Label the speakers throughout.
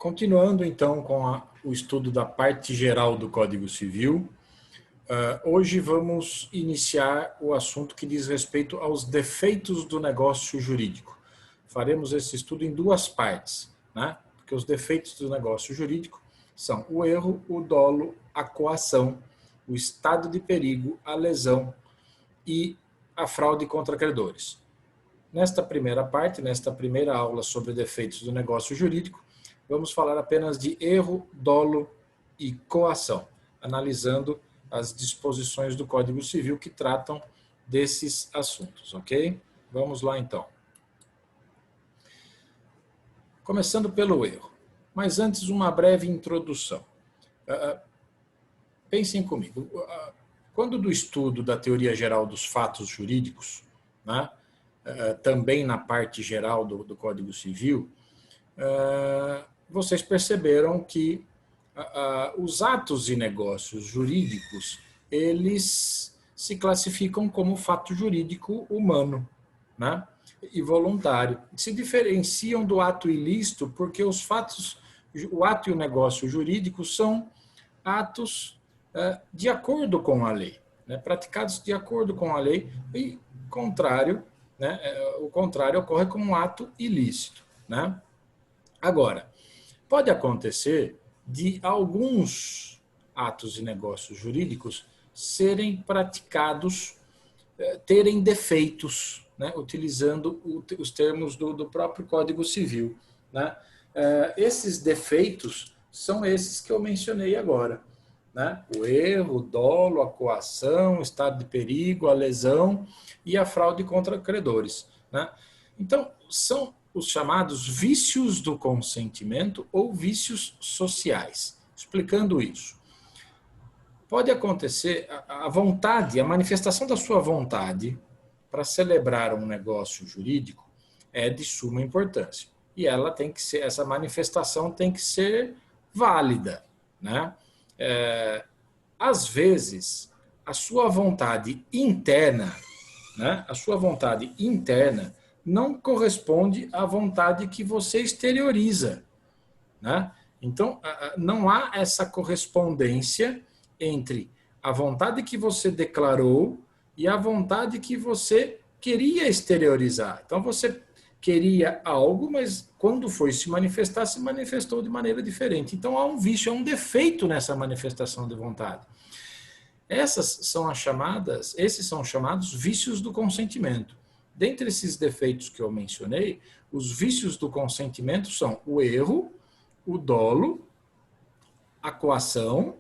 Speaker 1: Continuando, então, com o estudo da parte geral do Código Civil, hoje vamos iniciar o assunto que diz respeito aos defeitos do negócio jurídico. Faremos esse estudo em duas partes, né? Porque os defeitos do negócio jurídico são o erro, o dolo, a coação, o estado de perigo, a lesão e a fraude contra credores. Nesta primeira parte, nesta primeira aula sobre defeitos do negócio jurídico, vamos falar apenas de erro, dolo e coação, analisando as disposições do Código Civil que tratam desses assuntos, ok? Vamos lá então. Começando pelo erro. Mas antes, uma breve introdução. Pensem comigo. Quando do estudo da teoria geral dos fatos jurídicos, né, também na parte geral do Código Civil, vocês perceberam que os atos e negócios jurídicos, eles se classificam como fato jurídico humano, né? E voluntário. Se diferenciam do ato ilícito porque os fatos, o ato e o negócio jurídico são atos de acordo com a lei, né? Praticados de acordo com a lei e contrário, né? O contrário ocorre como um ato ilícito, né? Agora, pode acontecer de alguns atos e negócios jurídicos serem praticados, terem defeitos, né, utilizando os termos do próprio Código Civil, né? Esses defeitos são esses que eu mencionei agora, né? O erro, o dolo, a coação, o estado de perigo, a lesão e a fraude contra credores, né? Então, são os chamados vícios do consentimento ou vícios sociais. Explicando isso. Pode acontecer a vontade, a manifestação da sua vontade para celebrar um negócio jurídico é de suma importância. E ela tem que ser, essa manifestação tem que ser válida, né? Às vezes, a sua vontade interna, né? A sua vontade interna não corresponde à vontade que você exterioriza, né? Então, não há essa correspondência entre a vontade que você declarou e a vontade que você queria exteriorizar. Então, você queria algo, mas quando foi se manifestar, se manifestou de maneira diferente. Então, há um vício, há um defeito nessa manifestação de vontade. Esses são chamados vícios do consentimento. Dentre esses defeitos que eu mencionei, os vícios do consentimento são o erro, o dolo, a coação,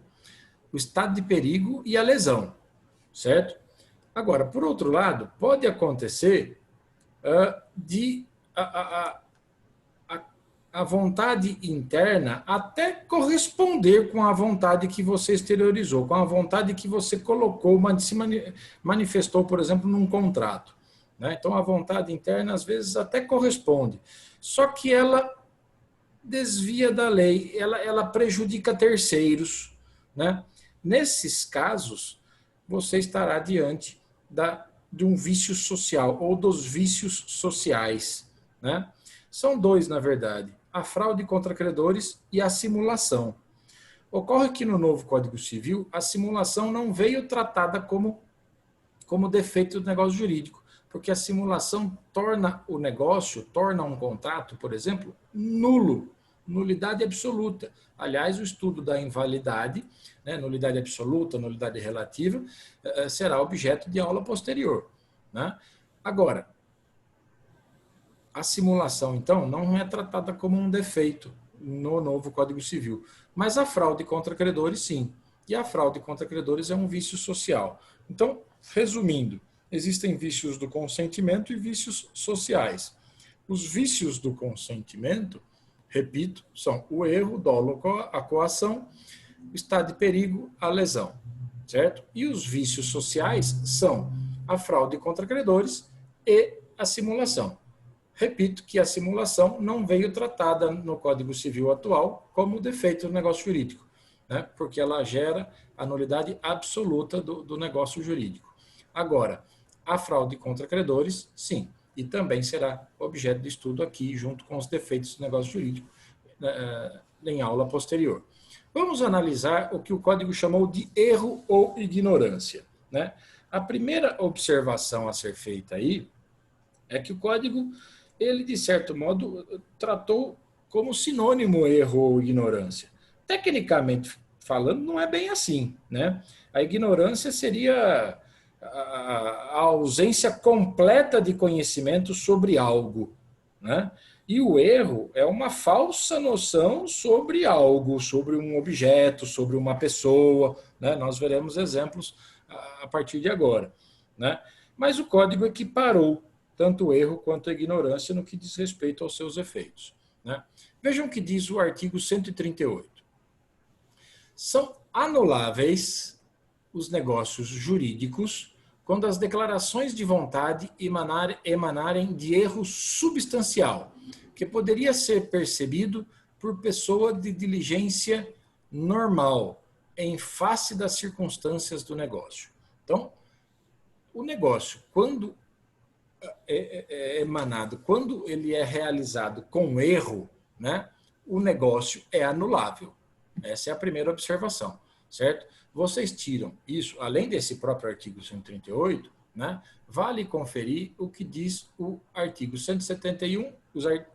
Speaker 1: o estado de perigo e a lesão, certo? Agora, por outro lado, pode acontecer a vontade interna até corresponder com a vontade que você exteriorizou, com a vontade que você colocou, se manifestou, por exemplo, num contrato. Então, a vontade interna, às vezes, até corresponde. Só que ela desvia da lei, ela prejudica terceiros, né? Nesses casos, você estará diante de um vício social ou dos vícios sociais, né? São dois, na verdade, a fraude contra credores e a simulação. Ocorre que no novo Código Civil, a simulação não veio tratada como defeito do negócio jurídico, porque a simulação torna o negócio, torna um contrato, por exemplo, nulo, nulidade absoluta. Aliás, o estudo da invalidade, né, nulidade absoluta, nulidade relativa, será objeto de aula posterior, né? Agora, a simulação, então, não é tratada como um defeito no novo Código Civil, mas a fraude contra credores, sim. E a fraude contra credores é um vício social. Então, resumindo, existem vícios do consentimento e vícios sociais. Os vícios do consentimento, repito, são o erro, o dolo, a coação, o estado de perigo, a lesão, certo? E os vícios sociais são a fraude contra credores e a simulação. Repito que a simulação não veio tratada no Código Civil atual como defeito do negócio jurídico, né? Porque ela gera a nulidade absoluta do negócio jurídico. Agora, a fraude contra credores, sim, e também será objeto de estudo aqui, junto com os defeitos do negócio jurídico, em aula posterior. Vamos analisar o que o código chamou de erro ou ignorância, né? A primeira observação a ser feita aí é que o código, ele de certo modo, tratou como sinônimo erro ou ignorância. Tecnicamente falando, não é bem assim, né? A ignorância seria a ausência completa de conhecimento sobre algo, né? E o erro é uma falsa noção sobre algo, sobre um objeto, sobre uma pessoa, né? Nós veremos exemplos a partir de agora, né? Mas o código equiparou tanto o erro quanto a ignorância no que diz respeito aos seus efeitos, né? Vejam o que diz o artigo 138. São anuláveis os negócios jurídicos quando as declarações de vontade emanarem de erro substancial, que poderia ser percebido por pessoa de diligência normal, em face das circunstâncias do negócio. Então, o negócio, quando é emanado, quando ele é realizado com erro, né, o negócio é anulável. Essa é a primeira observação, certo? Vocês tiram isso, além desse próprio artigo 138, né, vale conferir o que diz o artigo 171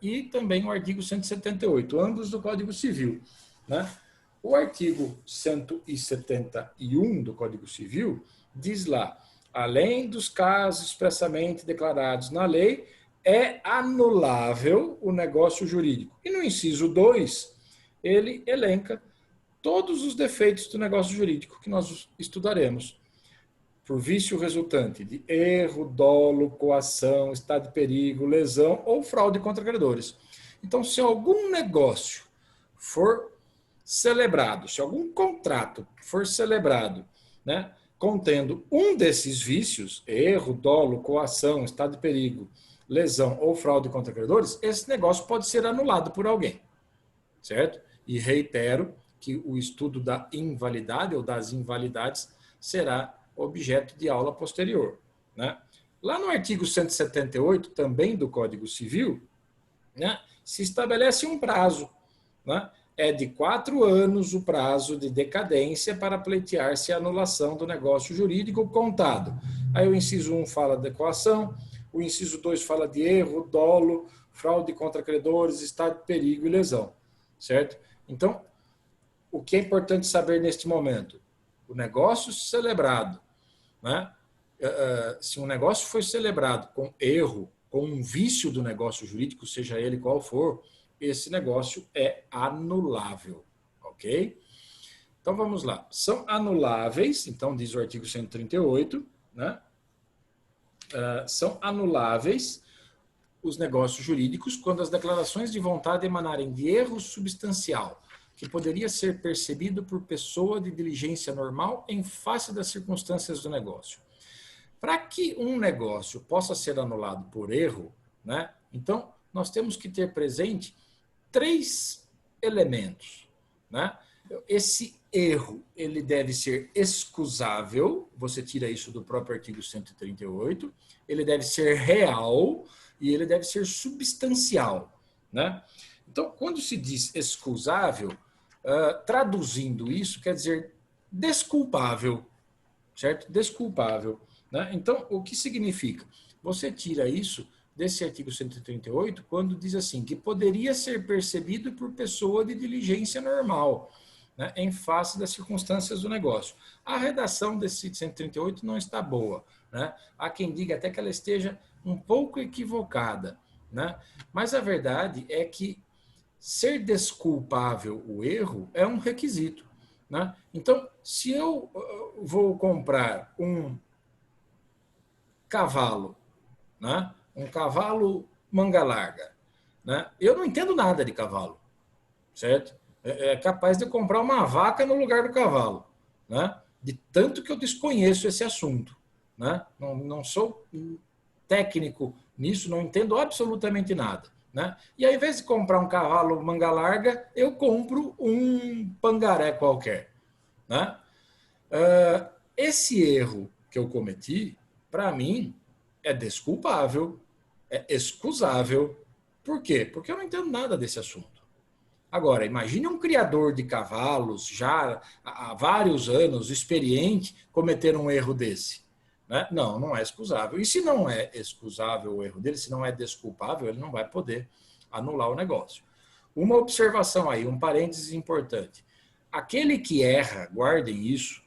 Speaker 1: e também o artigo 178, ambos do Código Civil, né? O artigo 171 do Código Civil diz lá: além dos casos expressamente declarados na lei, é anulável o negócio jurídico. E no inciso 2, ele elenca todos os defeitos do negócio jurídico que nós estudaremos. Por vício resultante de erro, dolo, coação, estado de perigo, lesão ou fraude contra credores. Então, se algum negócio for celebrado, se algum contrato for celebrado, né, contendo um desses vícios, erro, dolo, coação, estado de perigo, lesão ou fraude contra credores, esse negócio pode ser anulado por alguém, certo? E reitero que o estudo da invalidade ou das invalidades será objeto de aula posterior, né? Lá no artigo 178, também do Código Civil, né, se estabelece um prazo, né? É de 4 anos o prazo de decadência para pleitear-se a anulação do negócio jurídico contado. Aí o inciso 1 fala de coação, o inciso 2 fala de erro, dolo, fraude contra credores, estado de perigo e lesão, certo? Então, o que é importante saber neste momento? O negócio celebrado, né? Se um negócio foi celebrado com erro, com um vício do negócio jurídico, seja ele qual for, esse negócio é anulável, ok? Então vamos lá. São anuláveis, então diz o artigo 138, né? São anuláveis os negócios jurídicos quando as declarações de vontade emanarem de erro substancial, que poderia ser percebido por pessoa de diligência normal em face das circunstâncias do negócio. Para que um negócio possa ser anulado por erro, né, então nós temos que ter presente 3 elementos, né? Esse erro, ele deve ser excusável, você tira isso do próprio artigo 138, ele deve ser real e ele deve ser substancial, né? Então, quando se diz excusável, traduzindo isso, quer dizer desculpável, certo? Desculpável, né? Então, o que significa? Você tira isso desse artigo 138 quando diz assim, que poderia ser percebido por pessoa de diligência normal, né, em face das circunstâncias do negócio. A redação desse 138 não está boa, né? Há quem diga até que ela esteja um pouco equivocada, né? Mas a verdade é que ser desculpável o erro é um requisito, né? Então, se eu vou comprar um cavalo, né, um cavalo manga larga, né, eu não entendo nada de cavalo, certo? É capaz de eu comprar uma vaca no lugar do cavalo, né? De tanto que eu desconheço esse assunto, né? Não sou técnico nisso, não entendo absolutamente nada, né? E ao invés de comprar um cavalo manga larga, eu compro um pangaré qualquer, né? Esse erro que eu cometi, para mim, é desculpável, é excusável. Por quê? Porque eu não entendo nada desse assunto. Agora, imagine um criador de cavalos, já há vários anos, experiente, cometer um erro desse. Né? Não, não é excusável. E se não é excusável o erro dele, se não é desculpável, ele não vai poder anular o negócio. Uma observação aí, um parênteses importante. Aquele que erra, guardem isso,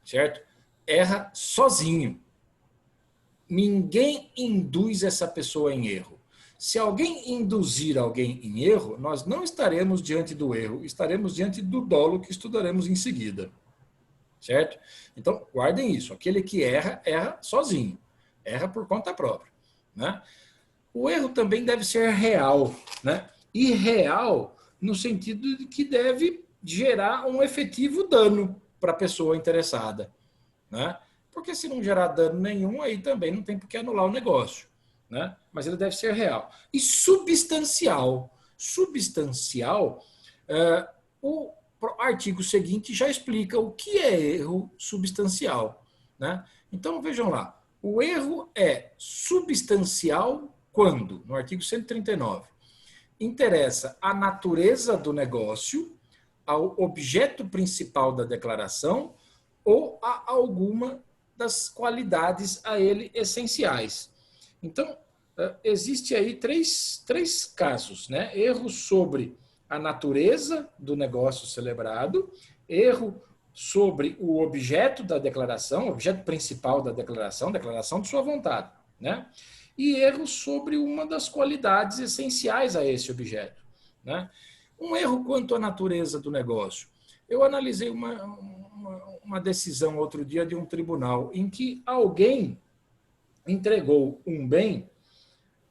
Speaker 1: certo? Erra sozinho. Ninguém induz essa pessoa em erro. Se alguém induzir alguém em erro, nós não estaremos diante do erro, estaremos diante do dolo que estudaremos em seguida. Certo? Então, guardem isso. Aquele que erra, erra sozinho. Erra por conta própria. Né? O erro também deve ser real. Né? E real no sentido de que deve gerar um efetivo dano para a pessoa interessada. Né? Porque se não gerar dano nenhum, aí também não tem por que anular o negócio. Né? Mas ele deve ser real. E substancial. Substancial, o artigo seguinte já explica o que é erro substancial. Né? Então, vejam lá. O erro é substancial quando, no artigo 139, interessa a natureza do negócio, ao objeto principal da declaração ou a alguma das qualidades a ele essenciais. Então, existe aí três casos, né? Erro sobre a natureza do negócio celebrado, erro sobre o objeto da declaração, o objeto principal da declaração de sua vontade, né? E erro sobre uma das qualidades essenciais a esse objeto, né? Um erro quanto à natureza do negócio. Eu analisei uma decisão outro dia de um tribunal em que alguém entregou um bem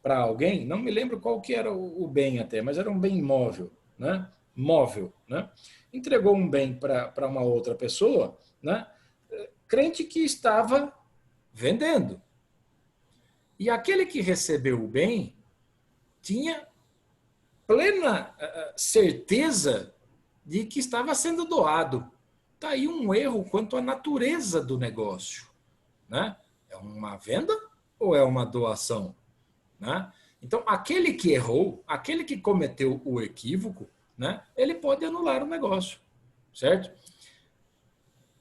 Speaker 1: para alguém, não me lembro qual que era o bem até, mas era um bem imóvel, né? Móvel, né? Entregou um bem para uma outra pessoa, né? Crente que estava vendendo. E aquele que recebeu o bem tinha plena certeza de que estava sendo doado. Está aí um erro quanto à natureza do negócio. Né? É uma venda ou é uma doação? Né? Então, aquele que errou, aquele que cometeu o equívoco, né, ele pode anular o negócio. Certo?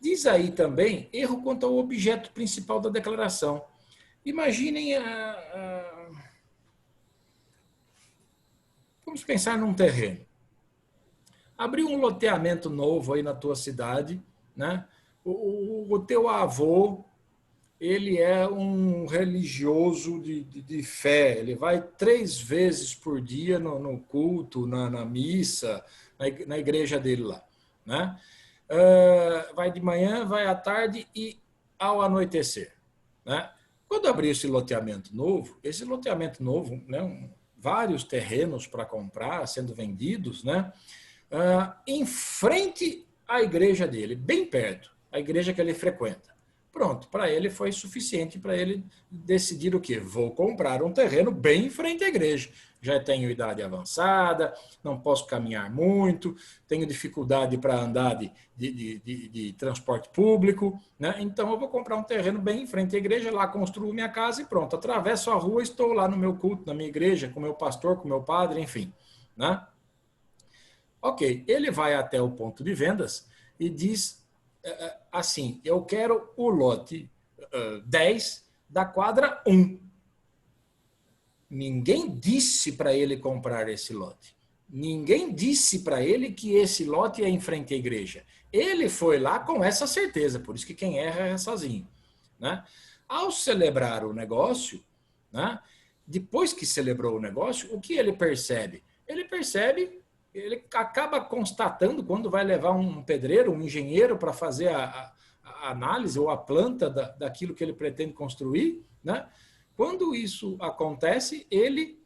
Speaker 1: Diz aí também erro quanto ao objeto principal da declaração. Imaginem vamos pensar num terreno. Abriu um loteamento novo aí na tua cidade, né? O teu avô, ele é um religioso de fé, ele vai 3 vezes por dia no culto, na missa, na igreja dele lá, né? Vai de manhã, vai à tarde e ao anoitecer, né? Quando abrir esse loteamento novo, né, vários terrenos para comprar, sendo vendidos, né? Em frente à igreja dele, bem perto, a igreja que ele frequenta. Pronto, para ele foi suficiente para ele decidir o quê? Vou comprar um terreno bem em frente à igreja. Já tenho idade avançada, não posso caminhar muito, tenho dificuldade para andar de transporte público, né? Então eu vou comprar um terreno bem em frente à igreja, lá construo minha casa e pronto, atravesso a rua, estou lá no meu culto, na minha igreja, com meu pastor, com meu padre, enfim, né? Ok, ele vai até o ponto de vendas e diz assim, eu quero o lote 10 da quadra 1. Ninguém disse para ele comprar esse lote. Ninguém disse para ele que esse lote é em frente à igreja. Ele foi lá com essa certeza, por isso que quem erra é sozinho. Né? Ao celebrar o negócio, né, depois que celebrou o negócio, o que ele percebe? Ele acaba constatando quando vai levar um pedreiro, um engenheiro para fazer a análise ou a planta daquilo que ele pretende construir, né? Quando isso acontece, ele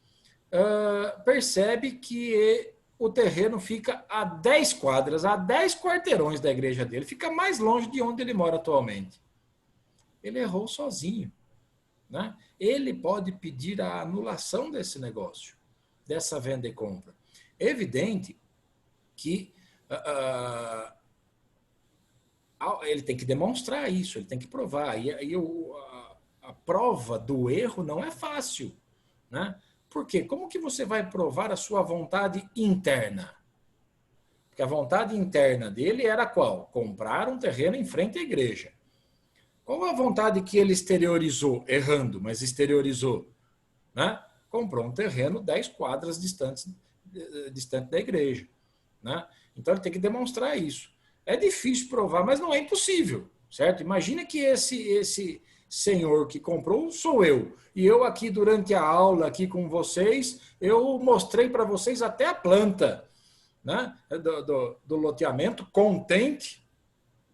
Speaker 1: percebe que o terreno fica a 10 quadras, a 10 quarteirões da igreja dele, fica mais longe de onde ele mora atualmente. Ele errou sozinho. Né? Ele pode pedir a anulação desse negócio, dessa venda e compra. É evidente que ele tem que demonstrar isso, ele tem que provar. E a prova do erro não é fácil. Né? Por quê? Como que você vai provar a sua vontade interna? Porque a vontade interna dele era qual? Comprar um terreno em frente à igreja. Qual a vontade que ele exteriorizou? Errando, mas exteriorizou. Né? Comprou um terreno 10 quadras distante da igreja. Né? Então ele tem que demonstrar isso. É difícil provar, mas não é impossível, certo? Imagina que esse senhor que comprou sou eu. E eu aqui durante a aula aqui com vocês, eu mostrei para vocês até a planta, né, do loteamento, contente,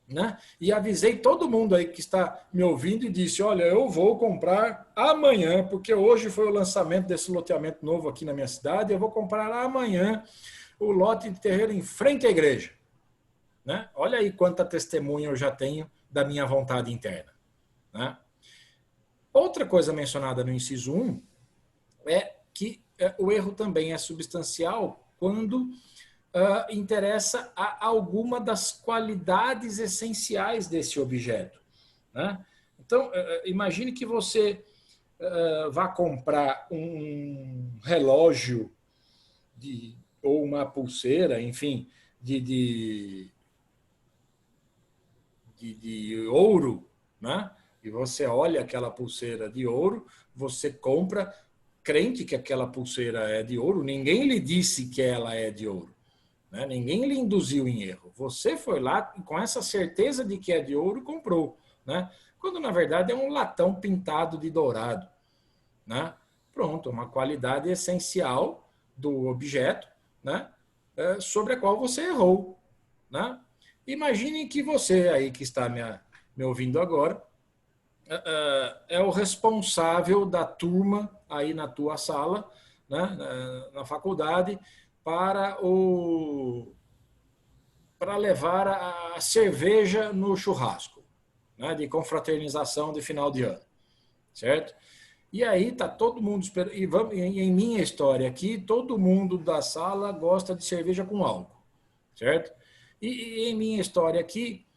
Speaker 1: né, e avisei todo mundo aí que está me ouvindo e disse, olha, eu vou comprar amanhã, porque hoje foi o lançamento desse loteamento novo aqui na minha cidade, eu vou comprar amanhã o lote de terreno em frente à igreja. Né? Olha aí quanta testemunha eu já tenho da minha vontade interna. Né? Outra coisa mencionada no inciso 1 é que o erro também é substancial quando interessa a alguma das qualidades essenciais desse objeto. Né? Então, imagine que você vá comprar um relógio ou uma pulseira, enfim, de ouro, né? E você olha aquela pulseira de ouro, você compra crente que aquela pulseira é de ouro, ninguém lhe disse que ela é de ouro. Né? Ninguém lhe induziu em erro. Você foi lá com essa certeza de que é de ouro e comprou. Né? Quando, na verdade, é um latão pintado de dourado. Né? Pronto, uma qualidade essencial do objeto, né? Sobre a qual você errou. Né? Imagine que você aí que está me ouvindo agora é o responsável da turma aí na tua sala, né, na faculdade, para levar a cerveja no churrasco, né, de confraternização de final de ano, certo? E aí tá todo mundo esperando. E em minha história aqui, todo mundo da sala gosta de cerveja com álcool, certo? E em minha história aqui,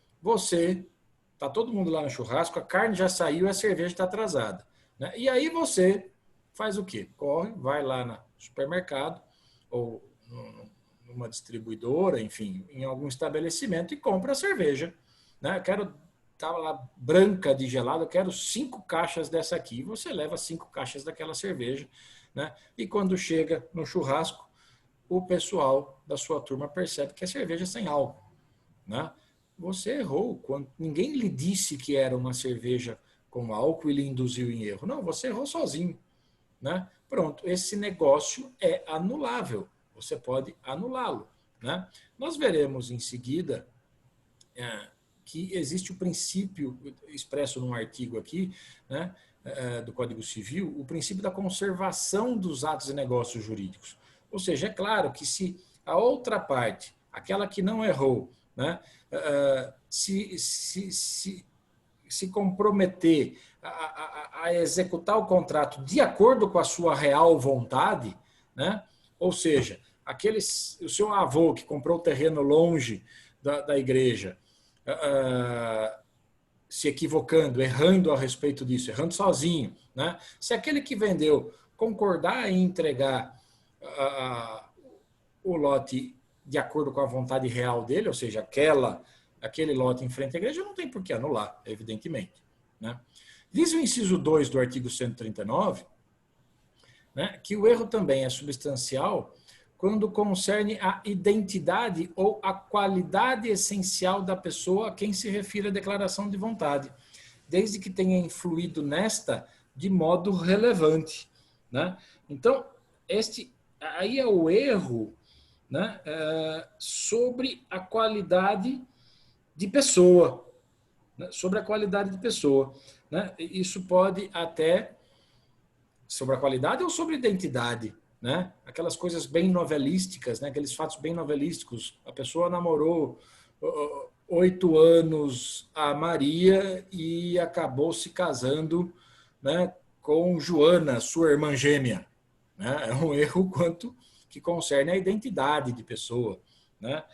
Speaker 1: tá todo mundo lá no churrasco, a carne já saiu e a cerveja está atrasada. Né? E aí você faz o quê? Corre, vai lá no supermercado ou numa distribuidora, enfim, em algum estabelecimento e compra a cerveja. Né? Estava lá branca de gelado, eu quero 5 caixas dessa aqui. Você leva 5 caixas daquela cerveja. Né? E quando chega no churrasco, o pessoal da sua turma percebe que é cerveja sem álcool. Né? Você errou. Ninguém lhe disse que era uma cerveja com álcool e lhe induziu em erro. Não, você errou sozinho. Né? Pronto, esse negócio é anulável. Você pode anulá-lo. Né? Nós veremos em seguida que existe o princípio, expresso num artigo aqui, né, do Código Civil, o princípio da conservação dos atos e negócios jurídicos. Ou seja, é claro que se a outra parte, aquela que não errou, né, se comprometer a executar o contrato de acordo com a sua real vontade, né, ou seja, o seu avô que comprou o terreno longe da igreja, se equivocando, errando a respeito disso, errando sozinho, né? Se aquele que vendeu concordar em entregar o lote de acordo com a vontade real dele, ou seja, aquele lote em frente à igreja, não tem por que anular, evidentemente. Né? Diz o inciso 2 do artigo 139, né, que o erro também é substancial quando concerne a identidade ou a qualidade essencial da pessoa a quem se refere a declaração de vontade, desde que tenha influído nesta de modo relevante. Né? Então, aí é o erro, né, sobre a qualidade de pessoa. Né? Sobre a qualidade de pessoa. Né? Isso pode até sobre a qualidade ou sobre a identidade. Né? Aquelas coisas bem novelísticas, né? Aqueles fatos bem novelísticos. A pessoa namorou 8 anos a Maria e acabou se casando, né, com Joana, sua irmã gêmea. Né? É um erro quanto que concerne a identidade de pessoa. Né?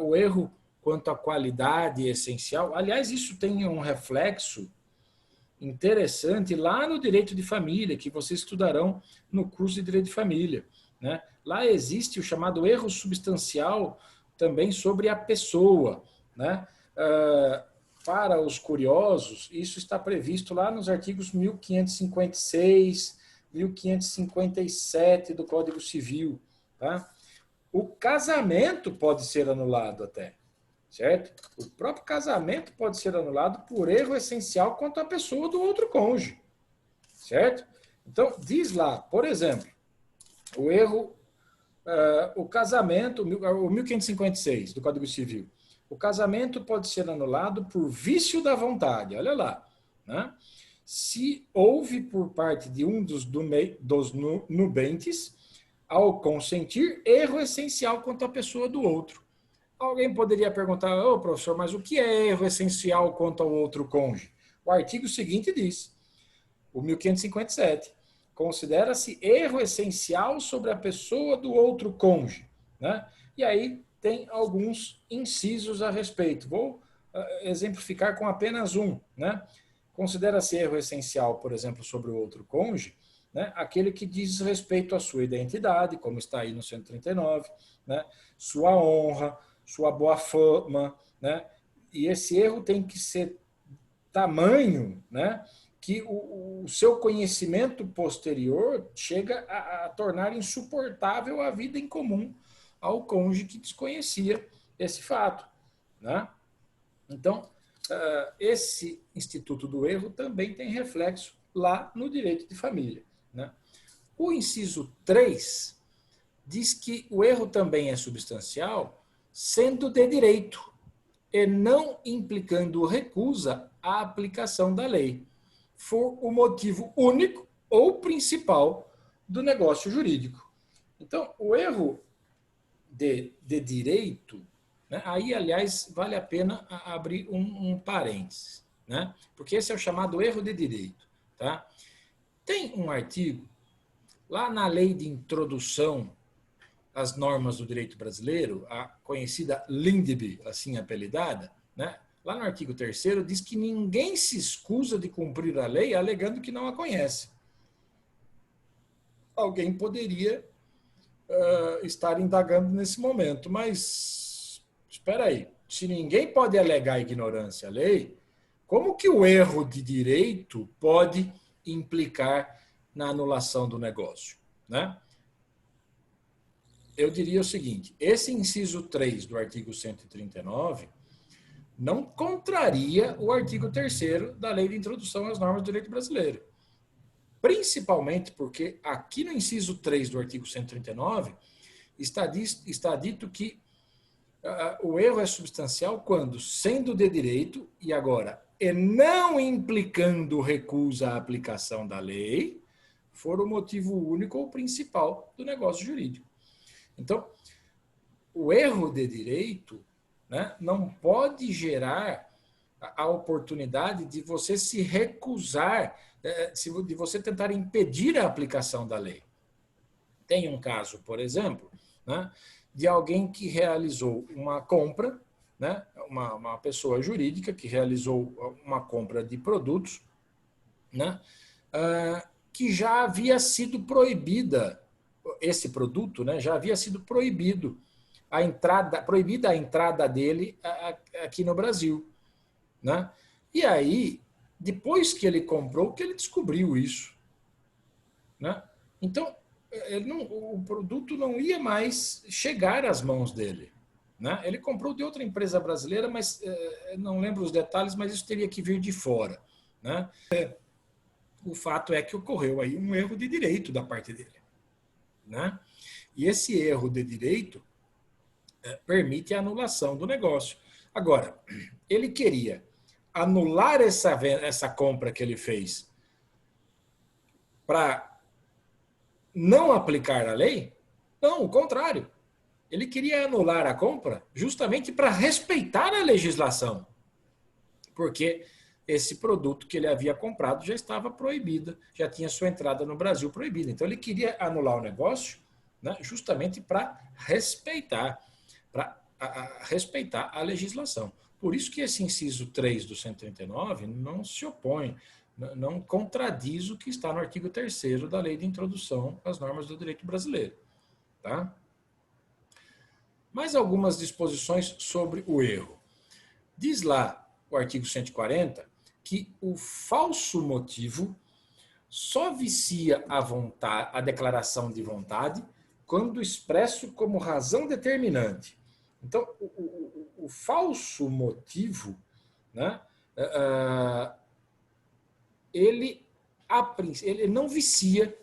Speaker 1: O erro quanto à qualidade essencial, aliás, isso tem um reflexo interessante lá no direito de família, que vocês estudarão no curso de direito de família. Né? Lá existe o chamado erro substancial também sobre a pessoa, né? Para os curiosos, isso está previsto lá nos artigos 1556, 1557 do Código Civil, tá? O casamento pode ser anulado até, certo? O próprio casamento pode ser anulado por erro essencial quanto à pessoa do outro cônjuge, certo? Então, diz lá, por exemplo, o erro, o casamento, o 1556 do Código Civil, o casamento pode ser anulado por vício da vontade, olha lá, né? Se houve por parte de um dos nubentes, ao consentir, erro essencial quanto à pessoa do outro. Alguém poderia perguntar, ô professor, mas o que é erro essencial quanto ao outro cônjuge? O artigo seguinte diz, o 1557, considera-se erro essencial sobre a pessoa do outro cônjuge, né? E aí tem alguns incisos a respeito. Vou exemplificar com apenas um, né? Considera-se erro essencial, por exemplo, sobre o outro cônjuge, né? Aquele que diz respeito à sua identidade, como está aí no 139, né? Sua honra, sua boa fama, né? E esse erro tem que ser tamanho, né? Que o seu conhecimento posterior chega a tornar insuportável a vida em comum ao cônjuge que desconhecia esse fato, né? Então, esse instituto do erro também tem reflexo lá no direito de família, né? O inciso 3 diz que o erro também é substancial, sendo de direito e não implicando recusa à aplicação da lei, for o motivo único ou principal do negócio jurídico. Então, o erro de direito, né, aí, aliás, vale a pena abrir um parênteses, né, porque esse é o chamado erro de direito. Tá? Tem um artigo lá na lei de introdução às normas do direito brasileiro, a conhecida LINDB, assim apelidada, né? Lá no artigo 3º diz que ninguém se escusa de cumprir a lei alegando que não a conhece. Alguém poderia estar indagando nesse momento, mas espera aí, se ninguém pode alegar ignorância à lei, como que o erro de direito pode implicar na anulação do negócio, né? Eu diria o seguinte, esse inciso 3 do artigo 139 não contraria o artigo 3º da Lei de Introdução às Normas do Direito Brasileiro. Principalmente porque aqui no inciso 3 do artigo 139 está dito que o erro é substancial quando, sendo de direito, e agora, e não implicando recusa à aplicação da lei, for o motivo único ou principal do negócio jurídico. Então, o erro de direito, né, não pode gerar a oportunidade de você se recusar, de você tentar impedir a aplicação da lei. Tem um caso, por exemplo, né, de alguém que realizou uma compra, né, uma pessoa jurídica que realizou uma compra de produtos, né, que já havia sido proibida, esse produto, né, já havia sido proibida a entrada dele aqui no Brasil, né? E aí, depois que ele comprou, que ele descobriu isso, né? Então, o produto não ia mais chegar às mãos dele, né? Ele comprou de outra empresa brasileira, mas não lembro os detalhes, mas isso teria que vir de fora, né? O fato é que ocorreu aí um erro de direito da parte dele, né? E esse erro de direito permite a anulação do negócio. Agora, ele queria anular essa compra que ele fez para não aplicar a lei? Não, o contrário. Ele queria anular a compra justamente para respeitar a legislação. Porque esse produto que ele havia comprado já estava proibido, já tinha sua entrada no Brasil proibida. Então ele queria anular o negócio, né, justamente para respeitar a legislação. Por isso que esse inciso 3 do 139 não se opõe, não contradiz o que está no artigo 3º da Lei de Introdução às Normas do Direito Brasileiro. Tá? Mais algumas disposições sobre o erro. Diz lá o artigo 140 que o falso motivo só vicia a declaração de vontade quando expresso como razão determinante. Então, o falso motivo, né, ele não vicia,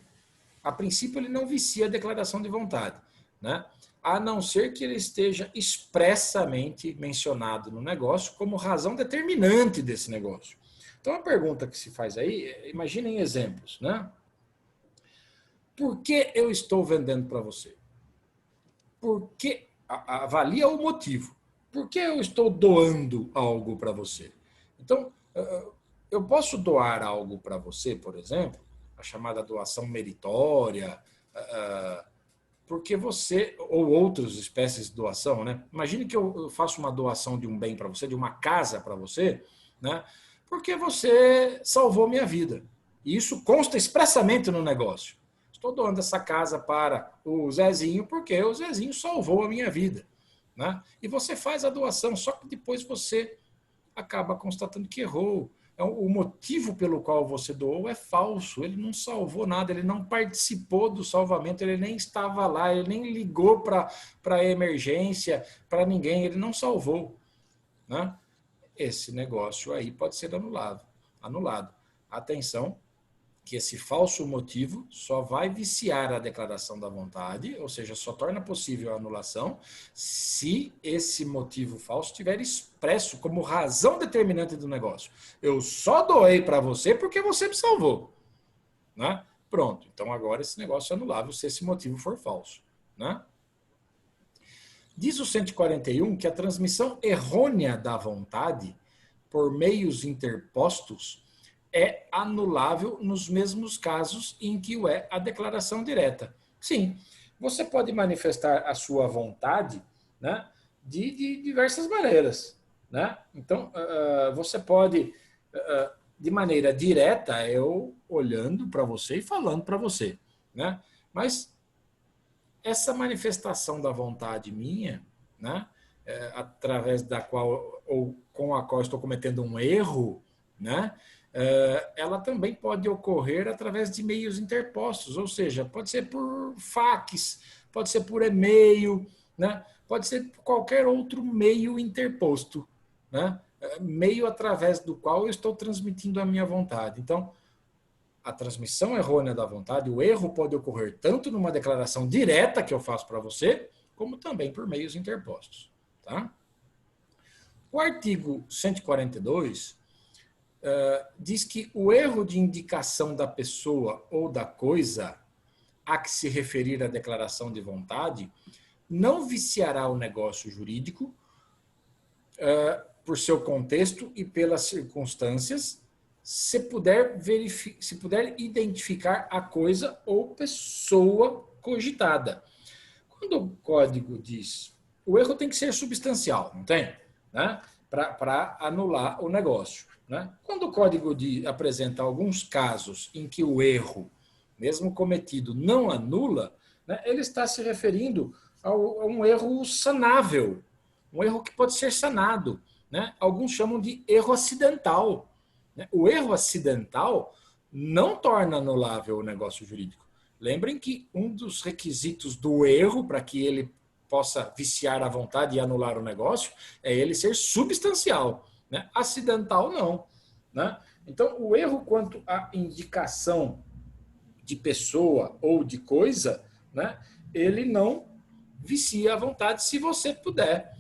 Speaker 1: a princípio ele não vicia a declaração de vontade, né? A não ser que ele esteja expressamente mencionado no negócio como razão determinante desse negócio. Então, a pergunta que se faz aí, imaginem exemplos, né? Por que eu estou vendendo para você? Por que, avalia o motivo. Por que eu estou doando algo para você? Então, eu posso doar algo para você, por exemplo, a chamada doação meritória, porque você, ou outras espécies de doação, né? Imagine que eu faço uma doação de um bem para você, de uma casa para você, né? Porque você salvou minha vida. E isso consta expressamente no negócio. Estou doando essa casa para o Zezinho porque o Zezinho salvou a minha vida, né? E você faz a doação, só que depois você acaba constatando que errou. O motivo pelo qual você doou é falso, ele não salvou nada, ele não participou do salvamento, ele nem estava lá, ele nem ligou para a emergência, para ninguém, ele não salvou, né? Esse negócio aí pode ser anulado. Atenção, que esse falso motivo só vai viciar a declaração da vontade, ou seja, só torna possível a anulação, se esse motivo falso estiver expresso como razão determinante do negócio. Eu só doei para você porque você me salvou, né? Pronto, então agora esse negócio é anulável se esse motivo for falso, né? Diz o 141 que a transmissão errônea da vontade por meios interpostos é anulável nos mesmos casos em que o é a declaração direta. Sim, você pode manifestar a sua vontade, né, de diversas maneiras, né? Então, você pode, de maneira direta, eu olhando para você e falando para você, né? Mas essa manifestação da vontade minha, né, através da qual ou com a qual estou cometendo um erro, né, ela também pode ocorrer através de meios interpostos, ou seja, pode ser por fax, pode ser por e-mail, né, pode ser por qualquer outro meio interposto, né, meio através do qual eu estou transmitindo a minha vontade. Então, a transmissão errônea da vontade, o erro pode ocorrer tanto numa declaração direta que eu faço para você, como também por meios interpostos. Tá? O artigo 142 diz que o erro de indicação da pessoa ou da coisa a que se referir a declaração de vontade não viciará o negócio jurídico por seu contexto e pelas circunstâncias, se puder identificar a coisa ou pessoa cogitada. Quando o código diz, o erro tem que ser substancial, não tem? Né? Para anular o negócio. Né? Quando o código apresenta alguns casos em que o erro, mesmo cometido, não anula, né, ele está se referindo a um erro sanável, um erro que pode ser sanado. Né? Alguns chamam de erro acidental. O erro acidental não torna anulável o negócio jurídico. Lembrem que um dos requisitos do erro para que ele possa viciar a vontade e anular o negócio é ele ser substancial. Né? Acidental, não. Né? Então, o erro quanto à indicação de pessoa ou de coisa, né, ele não vicia a vontade se você puder,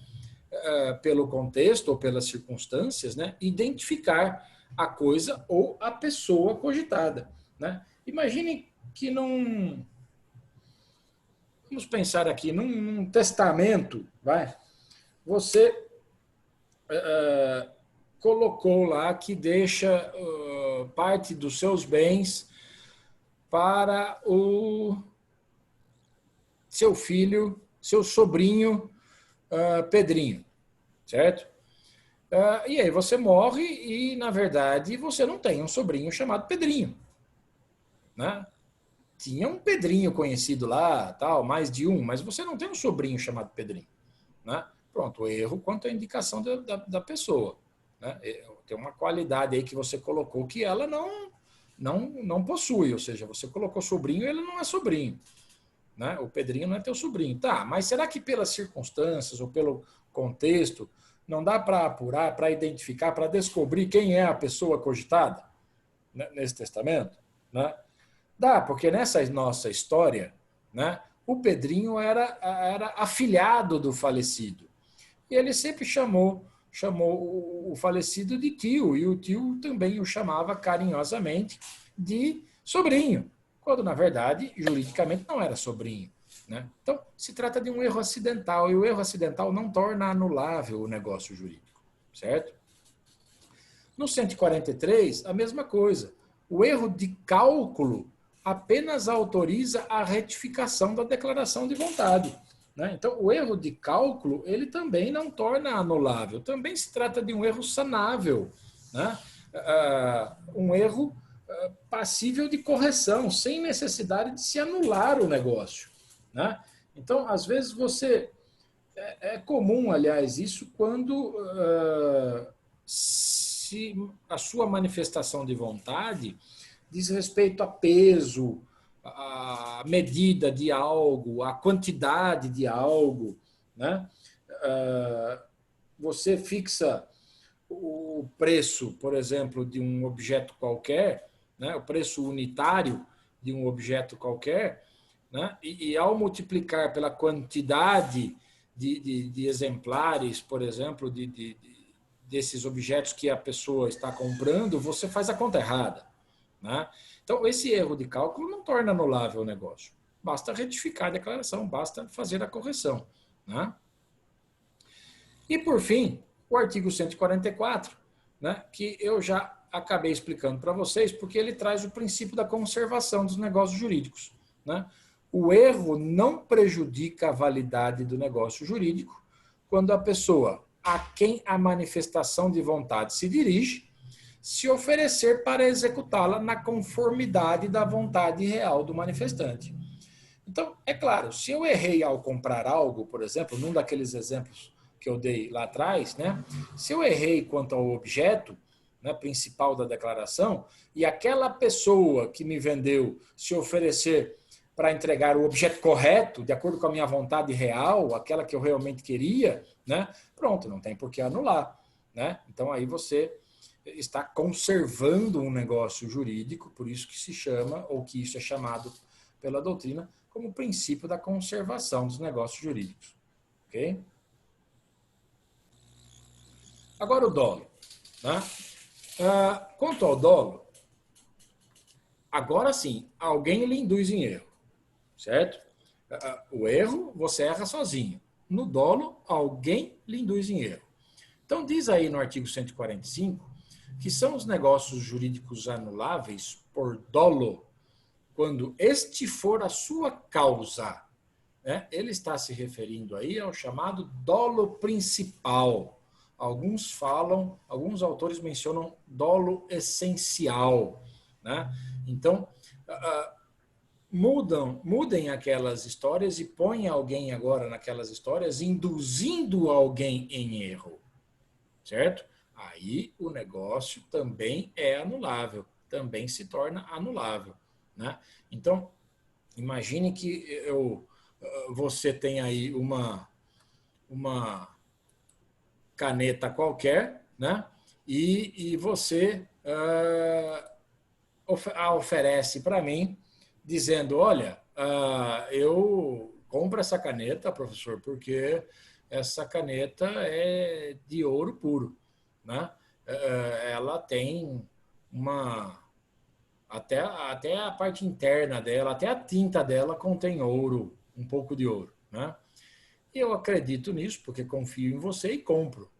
Speaker 1: pelo contexto ou pelas circunstâncias, né, identificar a coisa ou a pessoa cogitada. Né? Imagine que vamos pensar aqui, num testamento, vai, você colocou lá que deixa parte dos seus bens para o seu filho, seu sobrinho Pedrinho, certo? E aí você morre e, na verdade, você não tem um sobrinho chamado Pedrinho. Né? Tinha um Pedrinho conhecido lá, tal, mais de um, mas você não tem um sobrinho chamado Pedrinho. né? Pronto, o erro quanto à indicação da pessoa, né? Tem uma qualidade aí que você colocou que ela não possui, ou seja, você colocou sobrinho, ele não é sobrinho, né? O Pedrinho não é teu sobrinho. Tá, mas será que pelas circunstâncias ou pelo contexto não dá para apurar, para identificar, para descobrir quem é a pessoa cogitada, né, nesse testamento? Né? Dá, porque nessa nossa história, né, o Pedrinho era afilhado do falecido. E ele sempre chamou o falecido de tio, e o tio também o chamava carinhosamente de sobrinho, quando na verdade, juridicamente, não era sobrinho. Né? Então, se trata de um erro acidental, e o erro acidental não torna anulável o negócio jurídico, certo? No 143, a mesma coisa. O erro de cálculo apenas autoriza a retificação da declaração de vontade. Né? Então, o erro de cálculo, ele também não torna anulável. Também se trata de um erro sanável, né? Um erro passível de correção, sem necessidade de se anular o negócio. Né? Então, às vezes você... É comum, aliás, isso quando se a sua manifestação de vontade diz respeito a peso, a medida de algo, a quantidade de algo, né? Você fixa o preço, por exemplo, de um objeto qualquer, né? O preço unitário de um objeto qualquer, né? E ao multiplicar pela quantidade de exemplares, por exemplo, desses objetos que a pessoa está comprando, você faz a conta errada. Né? Então, esse erro de cálculo não torna anulável o negócio. Basta retificar a declaração, basta fazer a correção. Né? E, por fim, o artigo 144, né, que eu já acabei explicando para vocês, porque ele traz o princípio da conservação dos negócios jurídicos. Né? O erro não prejudica a validade do negócio jurídico quando a pessoa a quem a manifestação de vontade se dirige se oferecer para executá-la na conformidade da vontade real do manifestante. Então, é claro, se eu errei ao comprar algo, por exemplo, num daqueles exemplos que eu dei lá atrás, né? Se eu errei quanto ao objeto, né, principal da declaração, e aquela pessoa que me vendeu se oferecer para entregar o objeto correto, de acordo com a minha vontade real, aquela que eu realmente queria, né? Pronto, não tem por que anular. Né? Então, aí você está conservando um negócio jurídico, por isso que se chama, ou que isso é chamado pela doutrina, como princípio da conservação dos negócios jurídicos. Ok? Agora o dolo. Né? Quanto ao dolo, agora sim, alguém lhe induz em erro. Certo? O erro, você erra sozinho. No dolo, alguém lhe induz em erro. Então, diz aí no artigo 145 que são os negócios jurídicos anuláveis por dolo quando este for a sua causa. Né? Ele está se referindo aí ao chamado dolo principal. Alguns autores mencionam dolo essencial. Né? Então, mudem aquelas histórias e põem alguém agora naquelas histórias induzindo alguém em erro. Certo? Aí o negócio também é anulável, também se torna anulável. Né? Então, imagine que você tem aí uma caneta qualquer, né? E você a oferece para mim, dizendo, olha, eu compro essa caneta, professor, porque essa caneta é de ouro puro. Né? Ela tem até a parte interna dela, até a tinta dela contém ouro, um pouco de ouro. Né? E eu acredito nisso, porque confio em você e compro.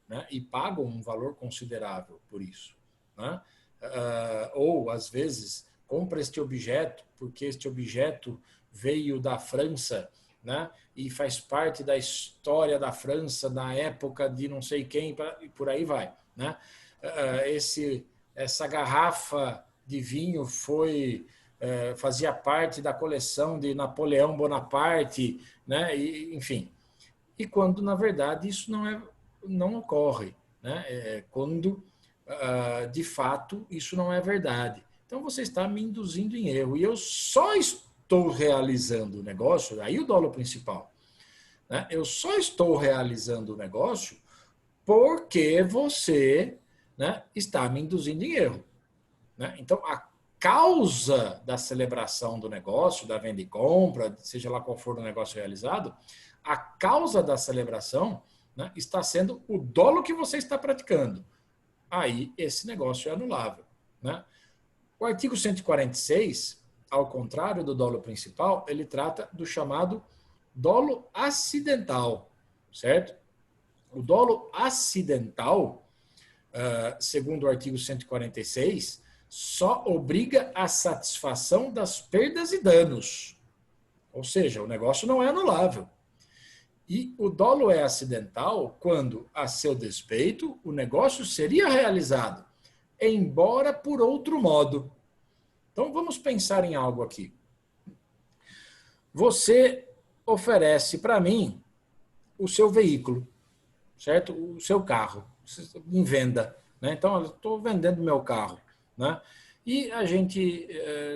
Speaker 1: Né? E pago um valor considerável por isso. Né? Ou, às vezes, compra este objeto, porque este objeto veio da França, né? E faz parte da história da França, na época de não sei quem, e por aí vai. Né? Essa garrafa de vinho fazia parte da coleção de Napoleão Bonaparte, né? E, enfim. e quando, na verdade, isso não ocorre, né? Quando, de fato, isso não é verdade. Então, você está me induzindo em erro. E eu só estou realizando o negócio, aí o dolo principal, né? Eu só estou realizando o negócio porque você, né, está me induzindo em erro, né? Então, a causa da celebração do negócio, da venda e compra, seja lá qual for o negócio realizado, a causa da celebração, né, está sendo o dolo que você está praticando. Aí, esse negócio é anulável, né? O artigo 146, ao contrário do dolo principal, ele trata do chamado dolo acidental, certo? O dolo acidental, segundo o artigo 146, só obriga a satisfação das perdas e danos. Ou seja, o negócio não é anulável. E o dolo é acidental quando, a seu despeito, o negócio seria realizado, embora por outro modo. Então vamos pensar em algo aqui. Você oferece para mim o seu veículo, certo? O seu carro, em venda, né? Então, eu estou vendendo meu carro, né? E a gente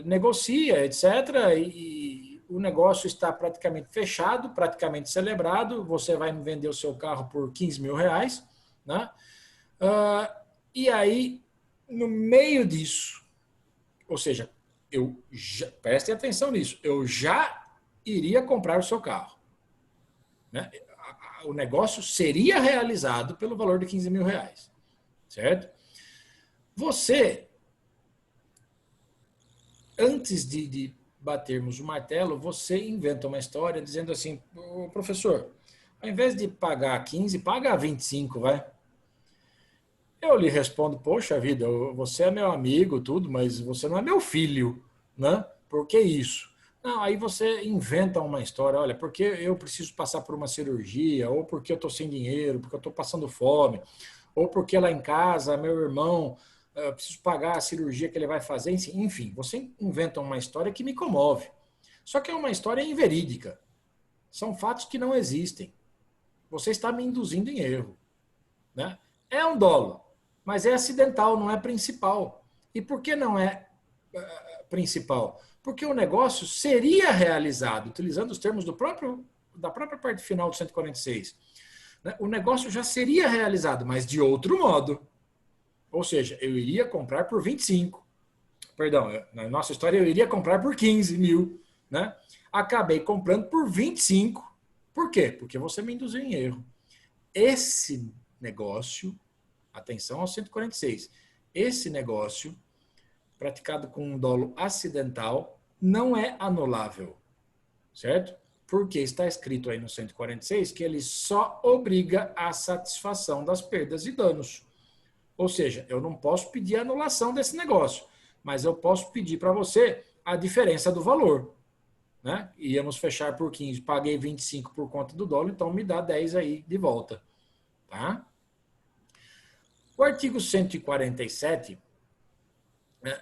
Speaker 1: negocia, etc. E o negócio está praticamente fechado, praticamente celebrado. Você vai me vender o seu carro por R$ 15.000, né? E aí, no meio disso, ou seja, prestem atenção nisso, eu já iria comprar o seu carro, né? O negócio seria realizado pelo valor de R$ 15.000, certo? Você, antes de batermos o martelo, você inventa uma história dizendo assim, professor, ao invés de pagar 15, paga 25, vai. Eu lhe respondo, poxa vida, você é meu amigo, tudo, mas você não é meu filho, né? Por que isso? Não, aí você inventa uma história, olha, porque eu preciso passar por uma cirurgia, ou porque eu estou sem dinheiro, porque eu estou passando fome, ou porque lá em casa, meu irmão, eu preciso pagar a cirurgia que ele vai fazer, enfim, você inventa uma história que me comove. Só que é uma história inverídica. São fatos que não existem. Você está me induzindo em erro, né? É um dolo, mas é acidental, não é principal. E por que não é principal? Porque o negócio seria realizado, utilizando os termos da própria parte final do 146. Né? O negócio já seria realizado, mas de outro modo. Ou seja, eu iria comprar por 25. Perdão, na nossa história eu iria comprar por 15 mil. Né? Acabei comprando por 25. Por quê? Porque você me induziu em erro. Esse negócio, atenção ao 146, esse negócio, praticado com um dolo acidental, não é anulável, certo? Porque está escrito aí no 146 que ele só obriga a satisfação das perdas e danos. Ou seja, eu não posso pedir anulação desse negócio, mas eu posso pedir para você a diferença do valor. Né? Íamos fechar por 15, paguei 25 por conta do dólar, então me dá 10 aí de volta. Tá? O artigo 147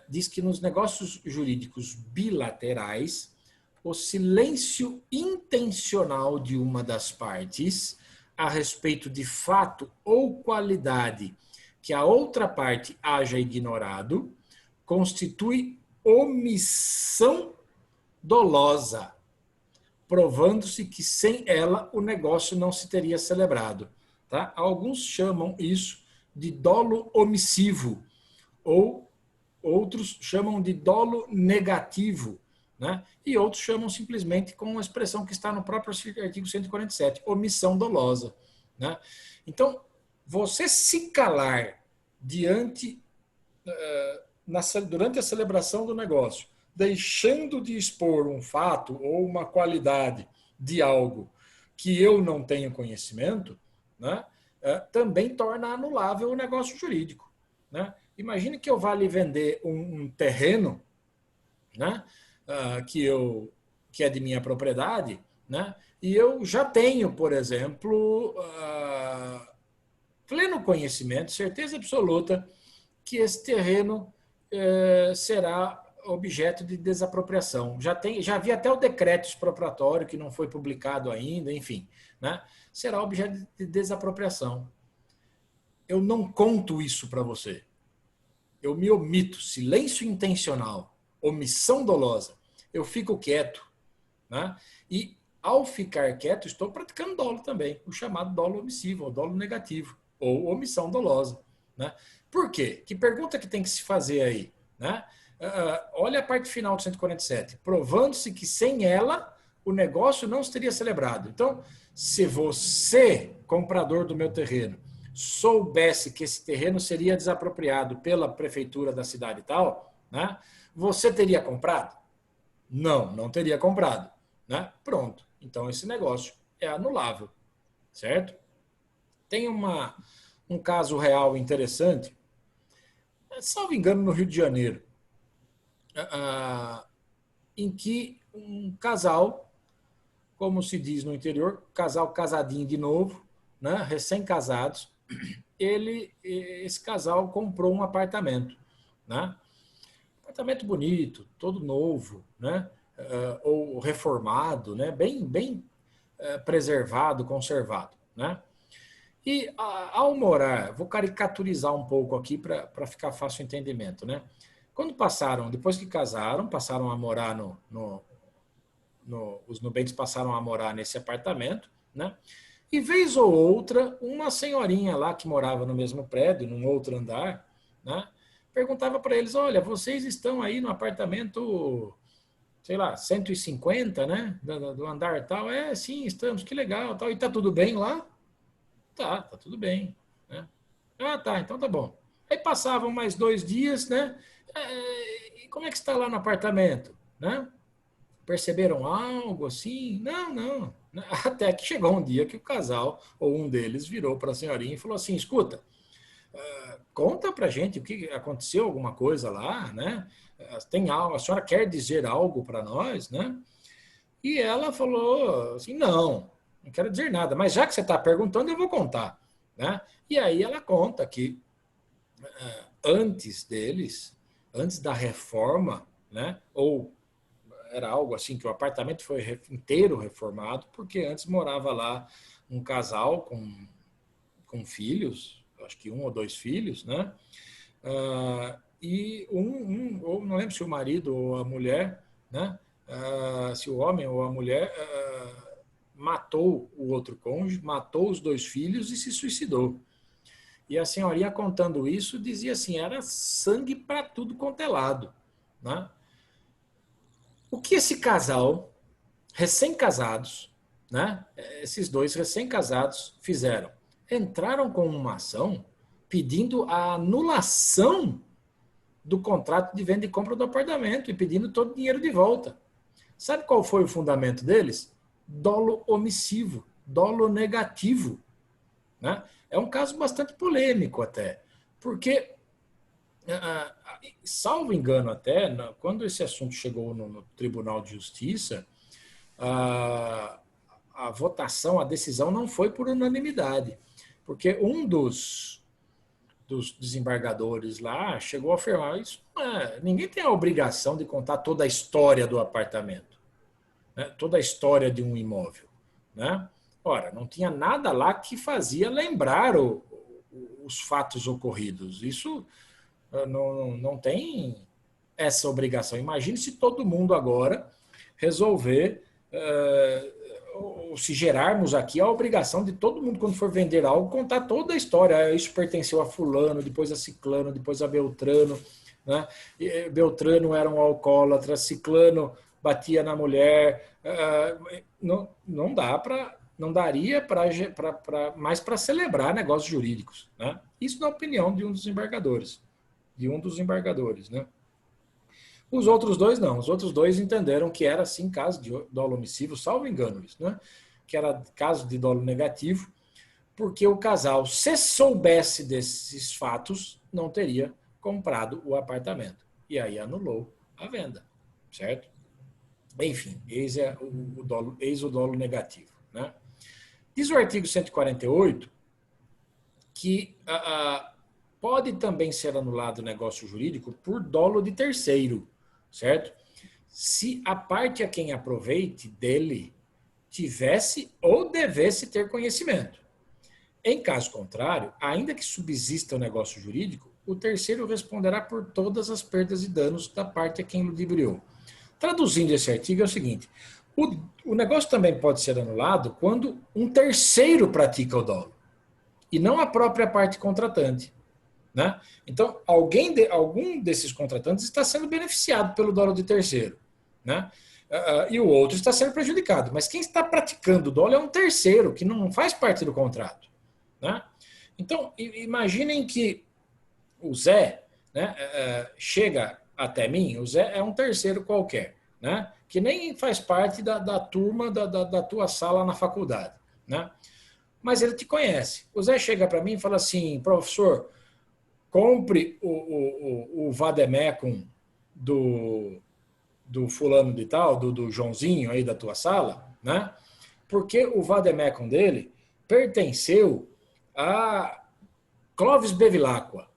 Speaker 1: diz que nos negócios jurídicos bilaterais, o silêncio intencional de uma das partes a respeito de fato ou qualidade que a outra parte haja ignorado constitui omissão dolosa, provando-se que sem ela o negócio não se teria celebrado. Tá? Alguns chamam isso de dolo omissivo, ou outros chamam de dolo negativo, né? E outros chamam simplesmente com a expressão que está no próprio artigo 147, omissão dolosa. Né? Então, você se calar diante, durante a celebração do negócio, deixando de expor um fato ou uma qualidade de algo que eu não tenho conhecimento, né, também torna anulável o negócio jurídico. Né? Imagine que eu vá lhe vender um terreno, né, que é de minha propriedade, né, e eu já tenho, por exemplo, pleno conhecimento, certeza absoluta, que esse terreno será objeto de desapropriação. Já havia até o decreto expropriatório que não foi publicado ainda, enfim, né? Será objeto de desapropriação. Eu não conto isso para você. Eu me omito, silêncio intencional, omissão dolosa. Eu fico quieto, né? E ao ficar quieto, estou praticando dolo também, o chamado dolo omissivo, ou dolo negativo, ou omissão dolosa, né? Por quê? Que pergunta que tem que se fazer aí, né? Olha a parte final do 147. Provando-se que sem ela o negócio não teria celebrado. Então, se você, comprador do meu terreno, soubesse que esse terreno seria desapropriado pela prefeitura da cidade e tal, né? Você teria comprado? Não, não teria comprado, né? Pronto. Então esse negócio é anulável, certo? Tem um caso real interessante, salvo engano, no Rio de Janeiro, em que um casal, como se diz no interior, casal casadinho de novo, né? Recém-casados, esse casal comprou um apartamento, né? Apartamento bonito, todo novo, né? Ou reformado, né? Bem preservado, conservado, né? E ao morar, vou caricaturizar um pouco aqui para ficar fácil o entendimento, né? Quando passaram, depois que casaram, passaram a morar os nubentes passaram a morar nesse apartamento, né? E vez ou outra, uma senhorinha lá que morava no mesmo prédio, num outro andar, né? Perguntava para eles: olha, vocês estão aí no apartamento, sei lá, 150, né? Do andar tal. É, sim, estamos, que legal, tal. E tá tudo bem lá? Tá tudo bem, né? Ah, tá, então tá bom. Aí passavam mais 2 dias, né? E como é que está lá no apartamento, né? Perceberam algo assim? Não, não. Até que chegou um dia que o casal, ou um deles, virou para a senhorinha e falou assim: escuta, conta pra gente o que aconteceu, alguma coisa lá, né? Tem algo, a senhora quer dizer algo para nós, né? E ela falou assim: não quero dizer nada, mas já que você está perguntando, eu vou contar, né? E aí ela conta que antes deles, antes da reforma, né? Ou era algo assim que o apartamento foi inteiro reformado, porque antes morava lá um casal com filhos, acho que 1 ou 2 filhos, né? E ou não lembro se o marido ou a mulher, né? Se o homem ou a mulher matou o outro cônjuge, matou os 2 filhos e se suicidou. E a senhorinha contando isso dizia assim, era sangue para tudo quanto é lado, né? O que esse casal, recém-casados, né? Esses 2 recém-casados fizeram? Entraram com uma ação pedindo a anulação do contrato de venda e compra do apartamento e pedindo todo o dinheiro de volta. Sabe qual foi o fundamento deles? Dolo omissivo, dolo negativo, né? É um caso bastante polêmico até, porque, salvo engano até, quando esse assunto chegou no Tribunal de Justiça, a votação, a decisão não foi por unanimidade, porque um dos desembargadores lá chegou a afirmar isso. Ninguém tem a obrigação de contar toda a história do apartamento, né? Toda a história de um imóvel, né? Ora, não tinha nada lá que fazia lembrar os fatos ocorridos. Isso não tem essa obrigação. Imagine se todo mundo agora resolver, ou se gerarmos aqui a obrigação de todo mundo, quando for vender algo, contar toda a história. Isso pertenceu a fulano, depois a ciclano, depois a Beltrano, né? Beltrano era um alcoólatra, ciclano batia na mulher. Não dá para, não daria mais para celebrar negócios jurídicos, né? Isso na opinião de um dos embargadores, né? Os outros 2 não. Os outros 2 entenderam que era sim caso de dolo omissivo, salvo engano isso, né? Que era caso de dolo negativo, porque o casal, se soubesse desses fatos, não teria comprado o apartamento. E aí anulou a venda, certo? Enfim, eis o dolo negativo, né? Diz o artigo 148 que pode também ser anulado o negócio jurídico por dolo de terceiro, certo? Se a parte a quem aproveite dele tivesse ou devesse ter conhecimento. Em caso contrário, ainda que subsista o negócio jurídico, o terceiro responderá por todas as perdas e danos da parte a quem ludibriou. Traduzindo esse artigo é o seguinte, o negócio também pode ser anulado quando um terceiro pratica o dolo, e não a própria parte contratante. Né? Então, algum desses contratantes está sendo beneficiado pelo dolo de terceiro. Né? E o outro está sendo prejudicado. Mas quem está praticando o dolo é um terceiro, que não faz parte do contrato. Né? Então, imaginem que o Zé, né, chega até mim, o Zé é um terceiro qualquer, né, que nem faz parte da turma da tua sala na faculdade. Né? Mas ele te conhece. O Zé chega para mim e fala assim, professor, compre o vademecum do fulano de tal, do Joãozinho aí da tua sala, né? Porque o vademecum dele pertenceu a Clovis Bevilacqua,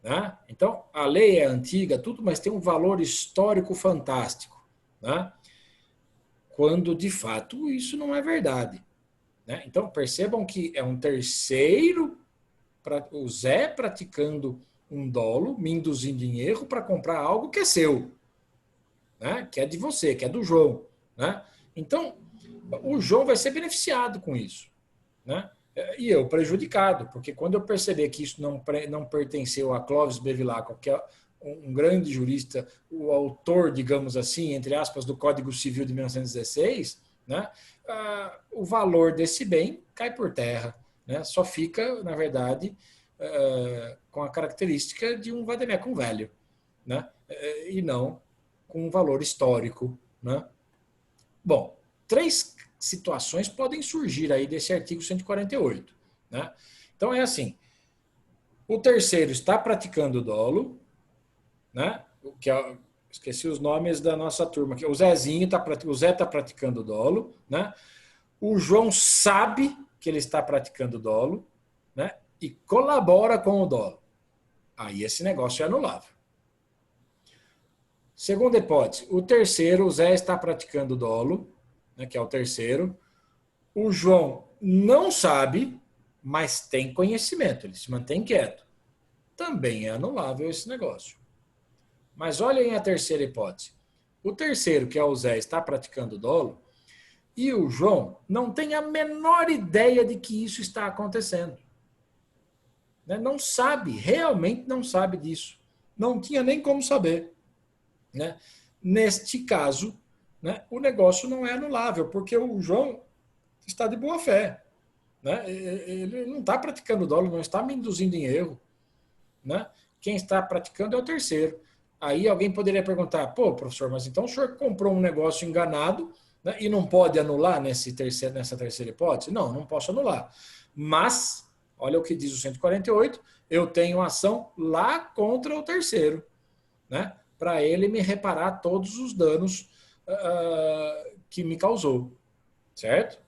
Speaker 1: né? Então, a lei é antiga, tudo, mas tem um valor histórico fantástico, né? Quando, de fato, isso não é verdade. Né? Então, percebam que é um terceiro, o Zé praticando um dolo, me induzindo em erro para comprar algo que é seu, né? Que é de você, que é do João. Né? Então, o João vai ser beneficiado com isso. Né? E eu prejudicado, porque quando eu perceber que isso não pertenceu a Clovis Bevilacqua, que é um grande jurista, o autor, digamos assim, entre aspas, do Código Civil de 1916, né? O valor desse bem cai por terra. Né? Só fica, na verdade, com a característica de um vademecum velho, né? E não com um valor histórico. Né? Bom, 3 situações podem surgir aí desse artigo 148. Né? Então é assim, o terceiro está praticando dolo, né? Que é, esqueci os nomes da nossa turma, que o Zezinho o Zé está praticando dolo, né? O João sabe que ele está praticando dolo, né? E colabora com o dolo. Aí esse negócio é anulável. Segunda hipótese, o terceiro, o Zé está praticando dolo, né, que é o terceiro. O João não sabe, mas tem conhecimento, ele se mantém quieto. Também é anulável esse negócio. Mas olhem a terceira hipótese. O terceiro, que é o Zé, está praticando dolo, e o João não tem a menor ideia de que isso está acontecendo. Né? Não sabe, realmente não sabe disso. Não tinha nem como saber. Né? Neste caso, né, o negócio não é anulável, porque o João está de boa fé. Né? Ele não está praticando dolo, não está me induzindo em erro. Né? Quem está praticando é o terceiro. Aí alguém poderia perguntar, pô, professor, mas então o senhor comprou um negócio enganado, né, e não pode anular nessa terceira hipótese? Não, não posso anular. Mas, olha o que diz o 148, eu tenho ação lá contra o terceiro, né, para ele me reparar todos os danos que me causou. Certo?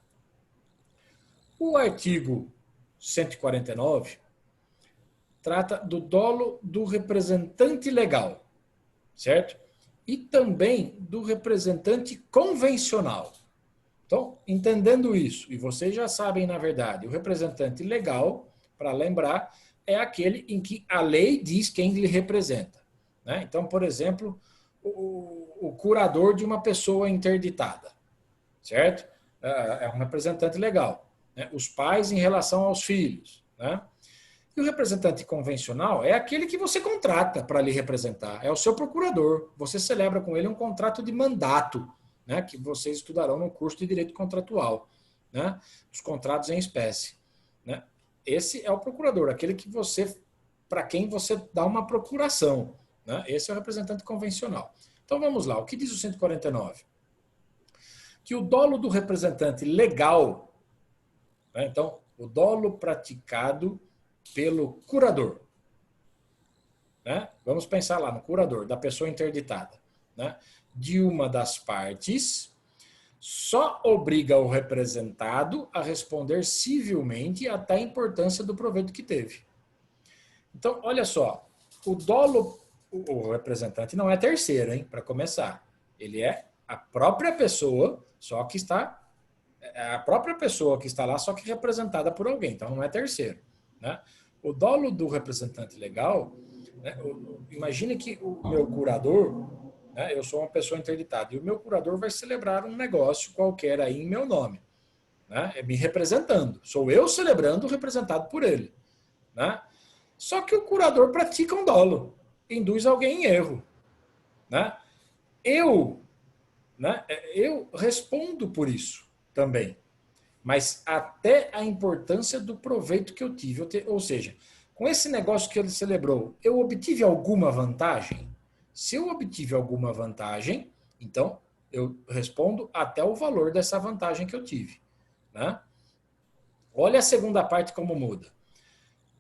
Speaker 1: O artigo 149 trata do dolo do representante legal, certo? E também do representante convencional. Então, entendendo isso, e vocês já sabem, na verdade, o representante legal, para lembrar, é aquele em que a lei diz quem lhe representa. Né? Então, por exemplo, o curador de uma pessoa interditada, certo? É um representante legal. Né? Os pais em relação aos filhos. Né? E o representante convencional é aquele que você contrata para lhe representar, é o seu procurador. Você celebra com ele um contrato de mandato, né, que vocês estudarão no curso de Direito Contratual, né, os contratos em espécie. Né? Esse é o procurador, aquele que você, para quem você dá uma procuração. Né? Esse é o representante convencional. Então vamos lá, o que diz o 149? Que o dolo do representante legal, né, então, o dolo praticado pelo curador. Né? Vamos pensar lá no curador, da pessoa interditada. Né? De uma das partes, só obriga o representado a responder civilmente até a importância do proveito que teve. Então, olha só, o representante não é terceiro, hein? Para começar. Ele é a própria pessoa, só que está... É a própria pessoa que está lá, só que representada por alguém. Então, não é terceiro. Né? O dolo do representante legal, né? Imagine que o meu curador, né? Eu sou uma pessoa interditada, e o meu curador vai celebrar um negócio qualquer aí em meu nome. Né? É me representando. Sou eu celebrando representado por ele. Né? Só que o curador pratica um dolo, induz alguém em erro. Né? Eu, né? Eu respondo por isso também. Mas até a importância do proveito que eu tive. Ou seja, com esse negócio que ele celebrou, eu obtive alguma vantagem? Se eu obtive alguma vantagem, então eu respondo até o valor dessa vantagem que eu tive. Né? Olha a segunda parte como muda.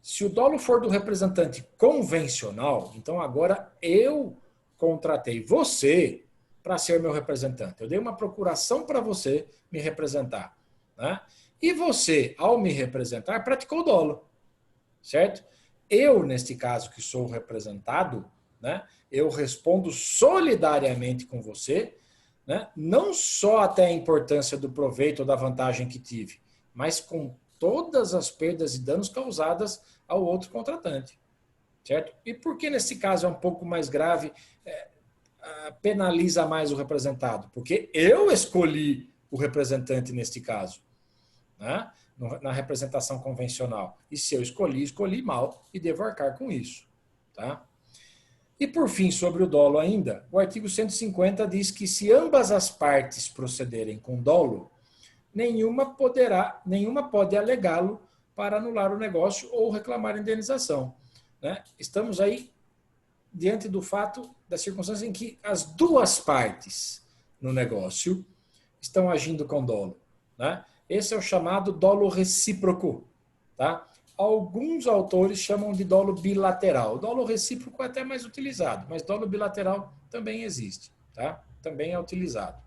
Speaker 1: Se o dolo for do representante convencional, então agora eu contratei você para ser meu representante. Eu dei uma procuração para você me representar. Né? E você, ao me representar, praticou o dolo. Certo? Eu, neste caso, que sou representado, né, eu respondo solidariamente com você, né, não só até a importância do proveito ou da vantagem que tive, mas com todas as perdas e danos causadas ao outro contratante. Certo? E por que nesse caso é um pouco mais grave, penaliza mais o representado? Porque eu escolhi o representante neste caso. Né? Na representação convencional. E se eu escolhi mal e devo arcar com isso. Tá? E por fim, sobre o dolo ainda, o artigo 150 diz que se ambas as partes procederem com dolo, nenhuma pode alegá-lo para anular o negócio ou reclamar indenização. Né? Estamos aí diante do fato, da circunstância em que as duas partes no negócio estão agindo com dolo. Né? Esse é o chamado dolo recíproco. Tá? Alguns autores chamam de dolo bilateral. O dolo recíproco é até mais utilizado, mas dolo bilateral também existe. Tá? Também é utilizado.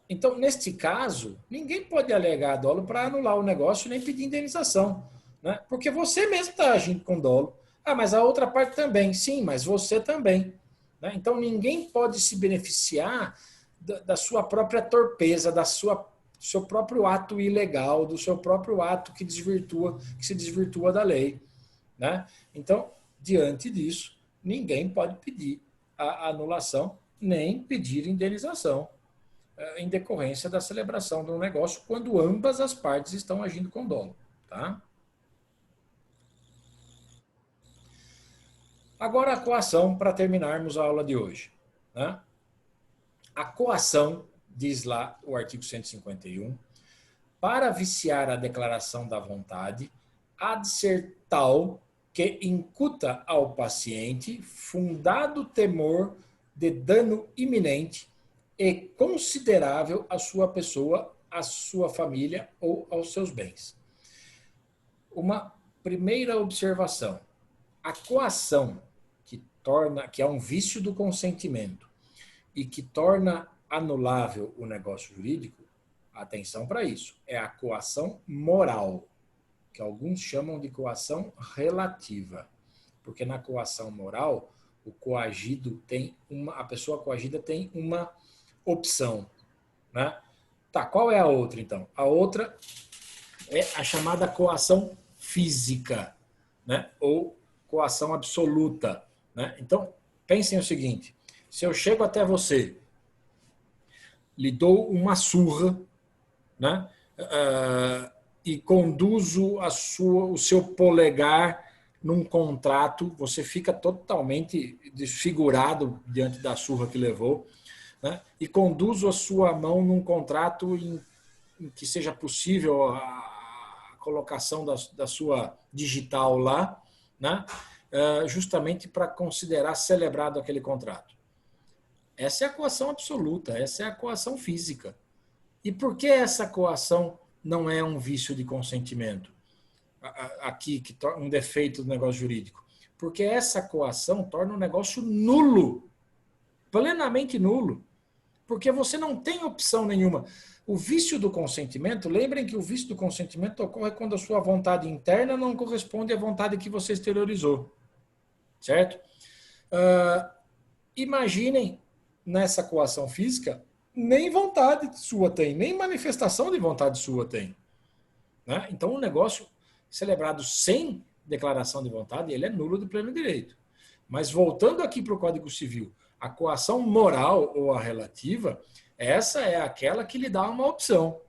Speaker 1: Então, neste caso, ninguém pode alegar dolo para anular o negócio nem pedir indenização. Né? Porque você mesmo está agindo com dolo. Ah, mas a outra parte também. Sim, mas você também. Né? Então, ninguém pode se beneficiar da sua própria torpeza, seu próprio ato ilegal, do seu próprio ato que se desvirtua da lei. Né? Então, diante disso, ninguém pode pedir a anulação nem pedir indenização em decorrência da celebração de um negócio quando ambas as partes estão agindo com dolo. Tá? Agora a coação, para terminarmos a aula de hoje. Né? A coação, diz lá o artigo 151, para viciar a declaração da vontade, há de ser tal que incuta ao paciente fundado temor de dano iminente e considerável à sua pessoa, à sua família ou aos seus bens. Uma primeira observação. A coação, que é um vício do consentimento e que torna anulável o negócio jurídico, atenção para isso, é a coação moral, que alguns chamam de coação relativa. Porque na coação moral, a pessoa coagida tem uma opção. Né? Tá, qual é a outra então? A outra é a chamada coação física, né? Ou coação absoluta. Né? Então, pensem o seguinte, se eu chego até você, lhe dou uma surra, né? E conduzo o seu polegar num contrato, você fica totalmente desfigurado diante da surra que levou, né? E conduzo a sua mão num contrato em que seja possível a colocação da sua digital lá, né? Justamente para considerar celebrado aquele contrato. Essa é a coação absoluta, essa é a coação física. E por que essa coação não é um vício de consentimento? Aqui, um defeito do negócio jurídico. Porque essa coação torna o negócio nulo, plenamente nulo. Porque você não tem opção nenhuma. O vício do consentimento, lembrem que o vício do consentimento ocorre quando a sua vontade interna não corresponde à vontade que você exteriorizou. certo? Imaginem nessa coação física, nem vontade sua tem, nem manifestação de vontade sua tem. Né? Então, um negócio celebrado sem declaração de vontade, ele é nulo de pleno direito. Mas voltando aqui para o Código Civil, a coação moral ou a relativa, essa é aquela que lhe dá uma opção.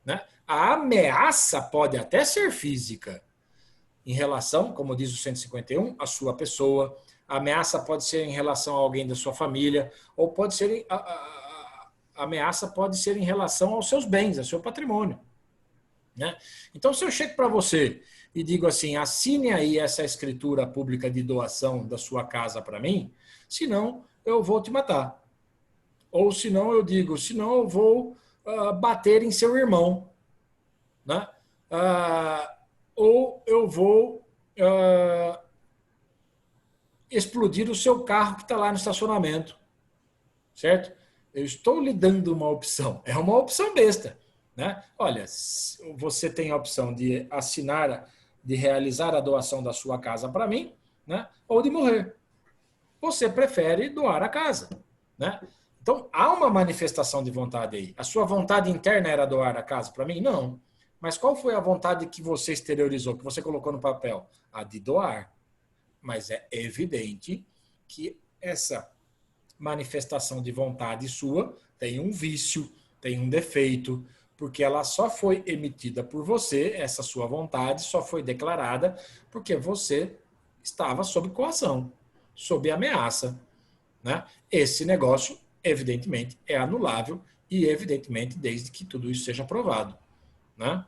Speaker 1: Né? A ameaça pode até ser física, em relação, como diz o 151, à sua pessoa. A ameaça pode ser em relação a alguém da sua família, ou pode ser a ameaça pode ser em relação aos seus bens, ao seu patrimônio. Né? Então, se eu chego para você e digo assim, assine aí essa escritura pública de doação da sua casa para mim, senão eu vou te matar. Ou senão eu digo, senão eu vou bater em seu irmão. Né? Ou eu vou explodir o seu carro que está lá no estacionamento. Certo? Eu estou lhe dando uma opção. É uma opção besta. Né? Olha, você tem a opção de assinar, de realizar a doação da sua casa para mim, né? Ou de morrer. Você prefere doar a casa. Né? Então, há uma manifestação de vontade aí. A sua vontade interna era doar a casa para mim? Não. Mas qual foi a vontade que você exteriorizou, que você colocou no papel? A de doar. Mas é evidente que essa manifestação de vontade sua tem um vício, tem um defeito, porque ela só foi emitida por você, essa sua vontade só foi declarada porque você estava sob coação, sob ameaça. Né? Esse negócio, evidentemente, é anulável e, evidentemente, desde que tudo isso seja aprovado. Né?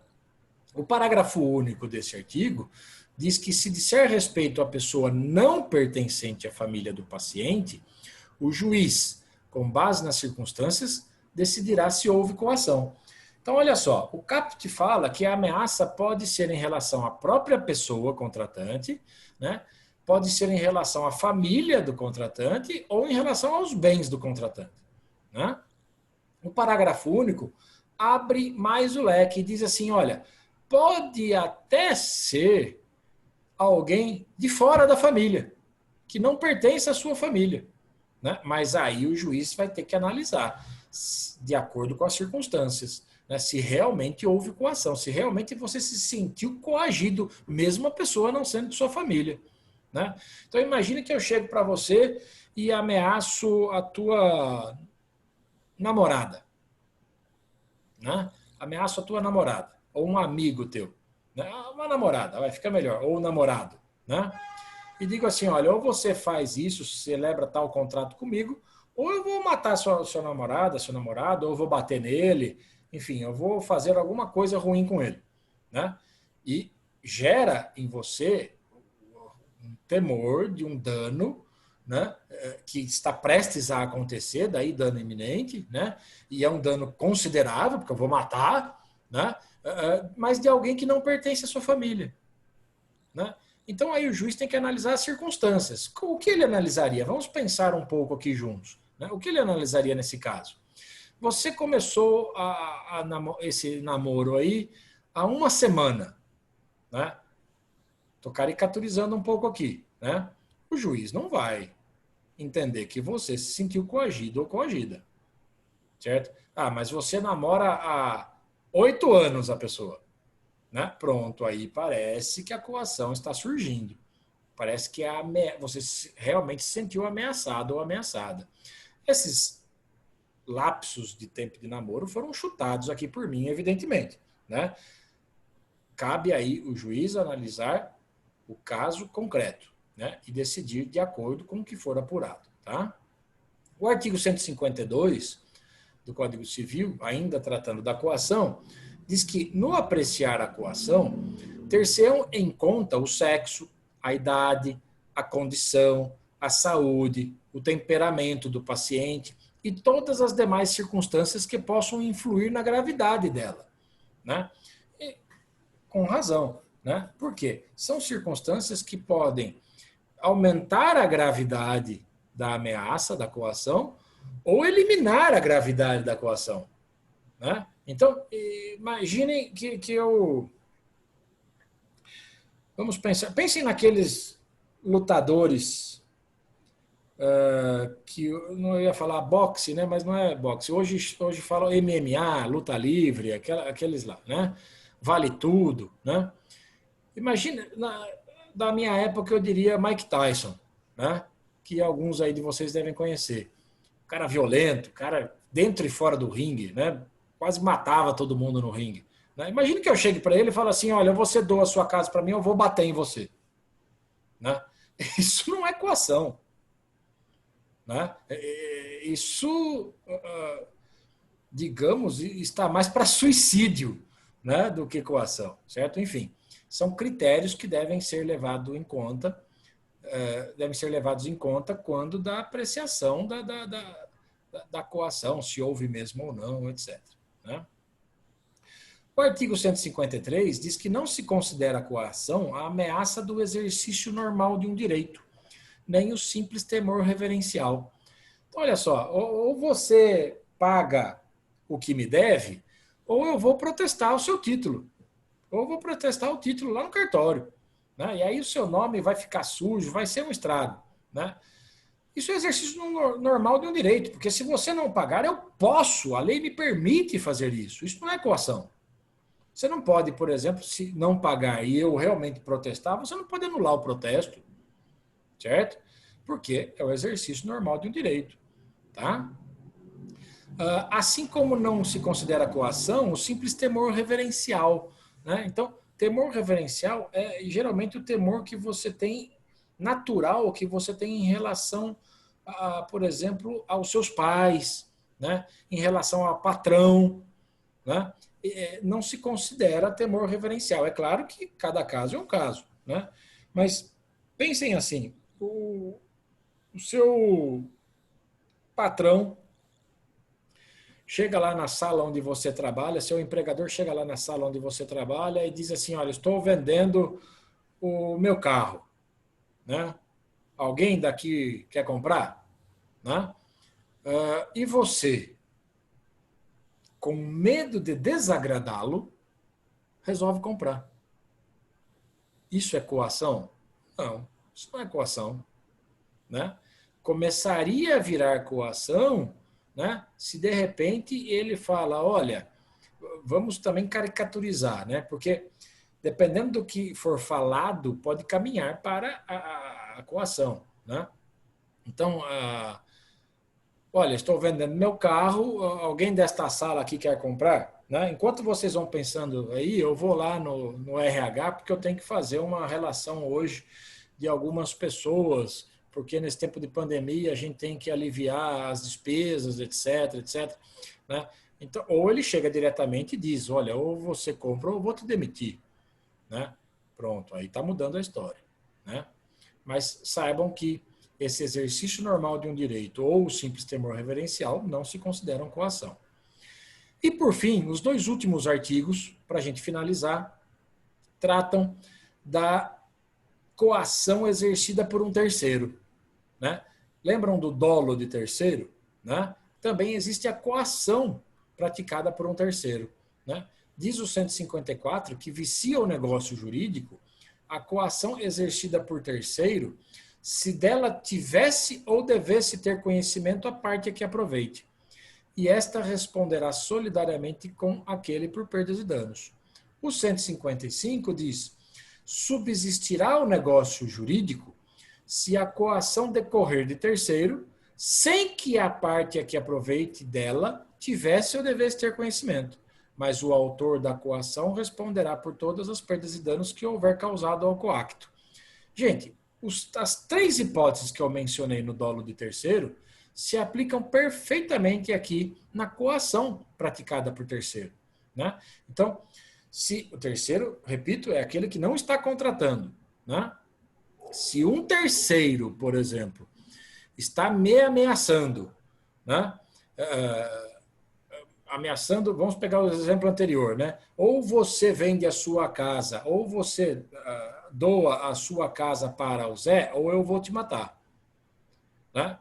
Speaker 1: O parágrafo único desse artigo diz que, se disser respeito à pessoa não pertencente à família do paciente, o juiz, com base nas circunstâncias, decidirá se houve coação. Então, olha só, o caput fala que a ameaça pode ser em relação à própria pessoa contratante, né? Pode ser em relação à família do contratante ou em relação aos bens do contratante. Né? O parágrafo único abre mais o leque e diz assim, olha, pode até ser alguém de fora da família, que não pertence à sua família. Né? Mas aí o juiz vai ter que analisar, de acordo com as circunstâncias, né? Se realmente houve coação, se realmente você se sentiu coagido, mesmo a pessoa não sendo de sua família. Né? Então imagine que eu chego para você e ameaço a tua namorada. Né? Ameaço a tua namorada, ou um amigo teu. Né? Uma namorada, vai ficar melhor, ou um namorado. Né? E digo assim, olha, ou você faz isso, celebra tal contrato comigo, ou eu vou matar sua namorada, seu namorado, ou eu vou bater nele, enfim, eu vou fazer alguma coisa ruim com ele. Né? E gera em você um temor de um dano, né, que está prestes a acontecer, daí dano iminente, né, e é um dano considerável, porque eu vou matar, né, mas de alguém que não pertence à sua família. Né? Então aí o juiz tem que analisar as circunstâncias. O que ele analisaria? Vamos pensar um pouco aqui juntos. Né? O que ele analisaria nesse caso? Você começou esse namoro aí há uma semana. Né? Estou caricaturizando um pouco aqui. Né? O juiz não vai entender que você se sentiu coagido ou coagida. Certo? Ah, mas você namora há 8 anos a pessoa. Né? Pronto, aí parece que a coação está surgindo. Parece que você realmente se sentiu ameaçado ou ameaçada. Esses lapsos de tempo de namoro foram chutados aqui por mim, evidentemente. Né? Cabe aí o juiz analisar o caso concreto, né? E decidir de acordo com o que for apurado. Tá? O artigo 152 do Código Civil, ainda tratando da coação, diz que, no apreciar a coação, ter-se-ão em conta o sexo, a idade, a condição, a saúde, o temperamento do paciente e todas as demais circunstâncias que possam influir na gravidade dela. Né? E, com razão. Né? Por quê? São circunstâncias que podem aumentar a gravidade da ameaça, da coação, ou eliminar a gravidade da coação. Né? Então, imaginem que eu... Vamos pensar. Pensem naqueles lutadores que eu não ia falar boxe, né? Mas não é boxe. Hoje falam MMA, luta livre, aqueles lá, né? Vale tudo, né? Imagina, da minha época eu diria Mike Tyson, né? Que alguns aí de vocês devem conhecer. Cara violento, cara dentro e fora do ringue, né? Quase matava todo mundo no ringue. Né? Imagina que eu chegue para ele e fale assim: olha, você doa a sua casa para mim, eu vou bater em você. Né? Isso não é coação. Né? Isso, digamos, está mais para suicídio, né, do que coação, certo? Enfim, são critérios que devem ser levados em conta quando da apreciação da coação, se houve mesmo ou não, etc. Né? O artigo 153 diz que não se considera coação a ameaça do exercício normal de um direito, nem o simples temor reverencial. Então, olha só, ou você paga o que me deve, ou eu vou protestar o seu título. Ou eu vou protestar o título lá no cartório. Né? E aí o seu nome vai ficar sujo, vai ser um estrago. Né? Isso é exercício normal de um direito, porque se você não pagar, eu posso, a lei me permite fazer isso. Isso não é coação. Você não pode, por exemplo, se não pagar e eu realmente protestar, você não pode anular o protesto, certo? Porque é o exercício normal de um direito, tá? Assim como não se considera coação, o simples temor reverencial, né? Então, temor reverencial é geralmente o temor que você tem natural, que você tem em relação, por exemplo, aos seus pais, né? Em relação ao patrão, né? Não se considera temor reverencial. É claro que cada caso é um caso, né? Mas pensem assim: o seu patrão chega lá na sala onde você trabalha, seu empregador chega lá na sala onde você trabalha e diz assim: olha, estou vendendo o meu carro, né? Alguém daqui quer comprar, né? E você, com medo de desagradá-lo, resolve comprar. Isso é coação? Não, isso não é coação, né? Começaria a virar coação, né? Se de repente ele fala, olha, vamos também caricaturizar, né? Porque dependendo do que for falado, pode caminhar para a coação, né? Então, olha, estou vendendo meu carro, alguém desta sala aqui quer comprar? Né? Enquanto vocês vão pensando aí, eu vou lá no RH, porque eu tenho que fazer uma relação hoje de algumas pessoas, porque nesse tempo de pandemia a gente tem que aliviar as despesas, etc, etc. Né? Então, ou ele chega diretamente e diz, olha, ou você compra ou eu vou te demitir. Né? Pronto, aí está mudando a história. Né? Mas saibam que esse exercício normal de um direito ou o simples temor reverencial não se consideram coação. E, por fim, os dois últimos artigos, para a gente finalizar, tratam da coação exercida por um terceiro. Né? Lembram do dolo de terceiro? Né? Também existe a coação praticada por um terceiro. Né? Diz o 154 que vicia o negócio jurídico a coação exercida por terceiro se dela tivesse ou devesse ter conhecimento a parte a que aproveite. E esta responderá solidariamente com aquele por perdas e danos. O 155 diz: subsistirá o negócio jurídico se a coação decorrer de terceiro, sem que a parte a que aproveite dela tivesse ou devesse ter conhecimento, mas o autor da coação responderá por todas as perdas e danos que houver causado ao coacto. Gente, as três hipóteses que eu mencionei no dolo de terceiro se aplicam perfeitamente aqui na coação praticada por terceiro. Né? Então, se o terceiro, repito, é aquele que não está contratando. Né? Se um terceiro, por exemplo, está me ameaçando, né? Ameaçando, vamos pegar o exemplo anterior, né? Ou você vende a sua casa, ou você doa a sua casa para o Zé, ou eu vou te matar. Né?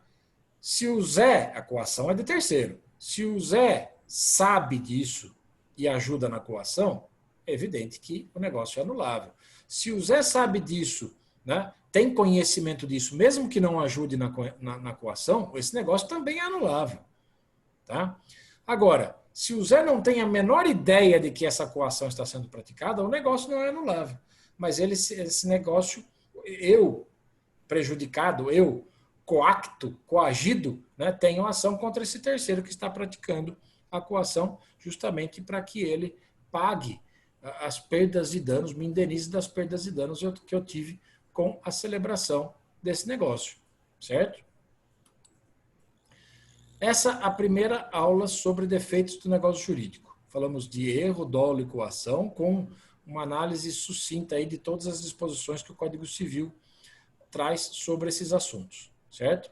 Speaker 1: Se o Zé, a coação é de terceiro, se o Zé sabe disso e ajuda na coação, é evidente que o negócio é anulável. Se o Zé sabe disso, né, tem conhecimento disso, mesmo que não ajude na coação, esse negócio também é anulável. Tá? Agora, se o Zé não tem a menor ideia de que essa coação está sendo praticada, o negócio não é anulável. Mas esse negócio, eu, prejudicado, eu, coacto, coagido, né, tenho ação contra esse terceiro que está praticando a coação, justamente para que ele pague as perdas e danos, me indenize das perdas e danos que eu tive com a celebração desse negócio, certo? Essa é a primeira aula sobre defeitos do negócio jurídico. Falamos de erro, dolo e coação, com uma análise sucinta aí de todas as disposições que o Código Civil traz sobre esses assuntos, certo?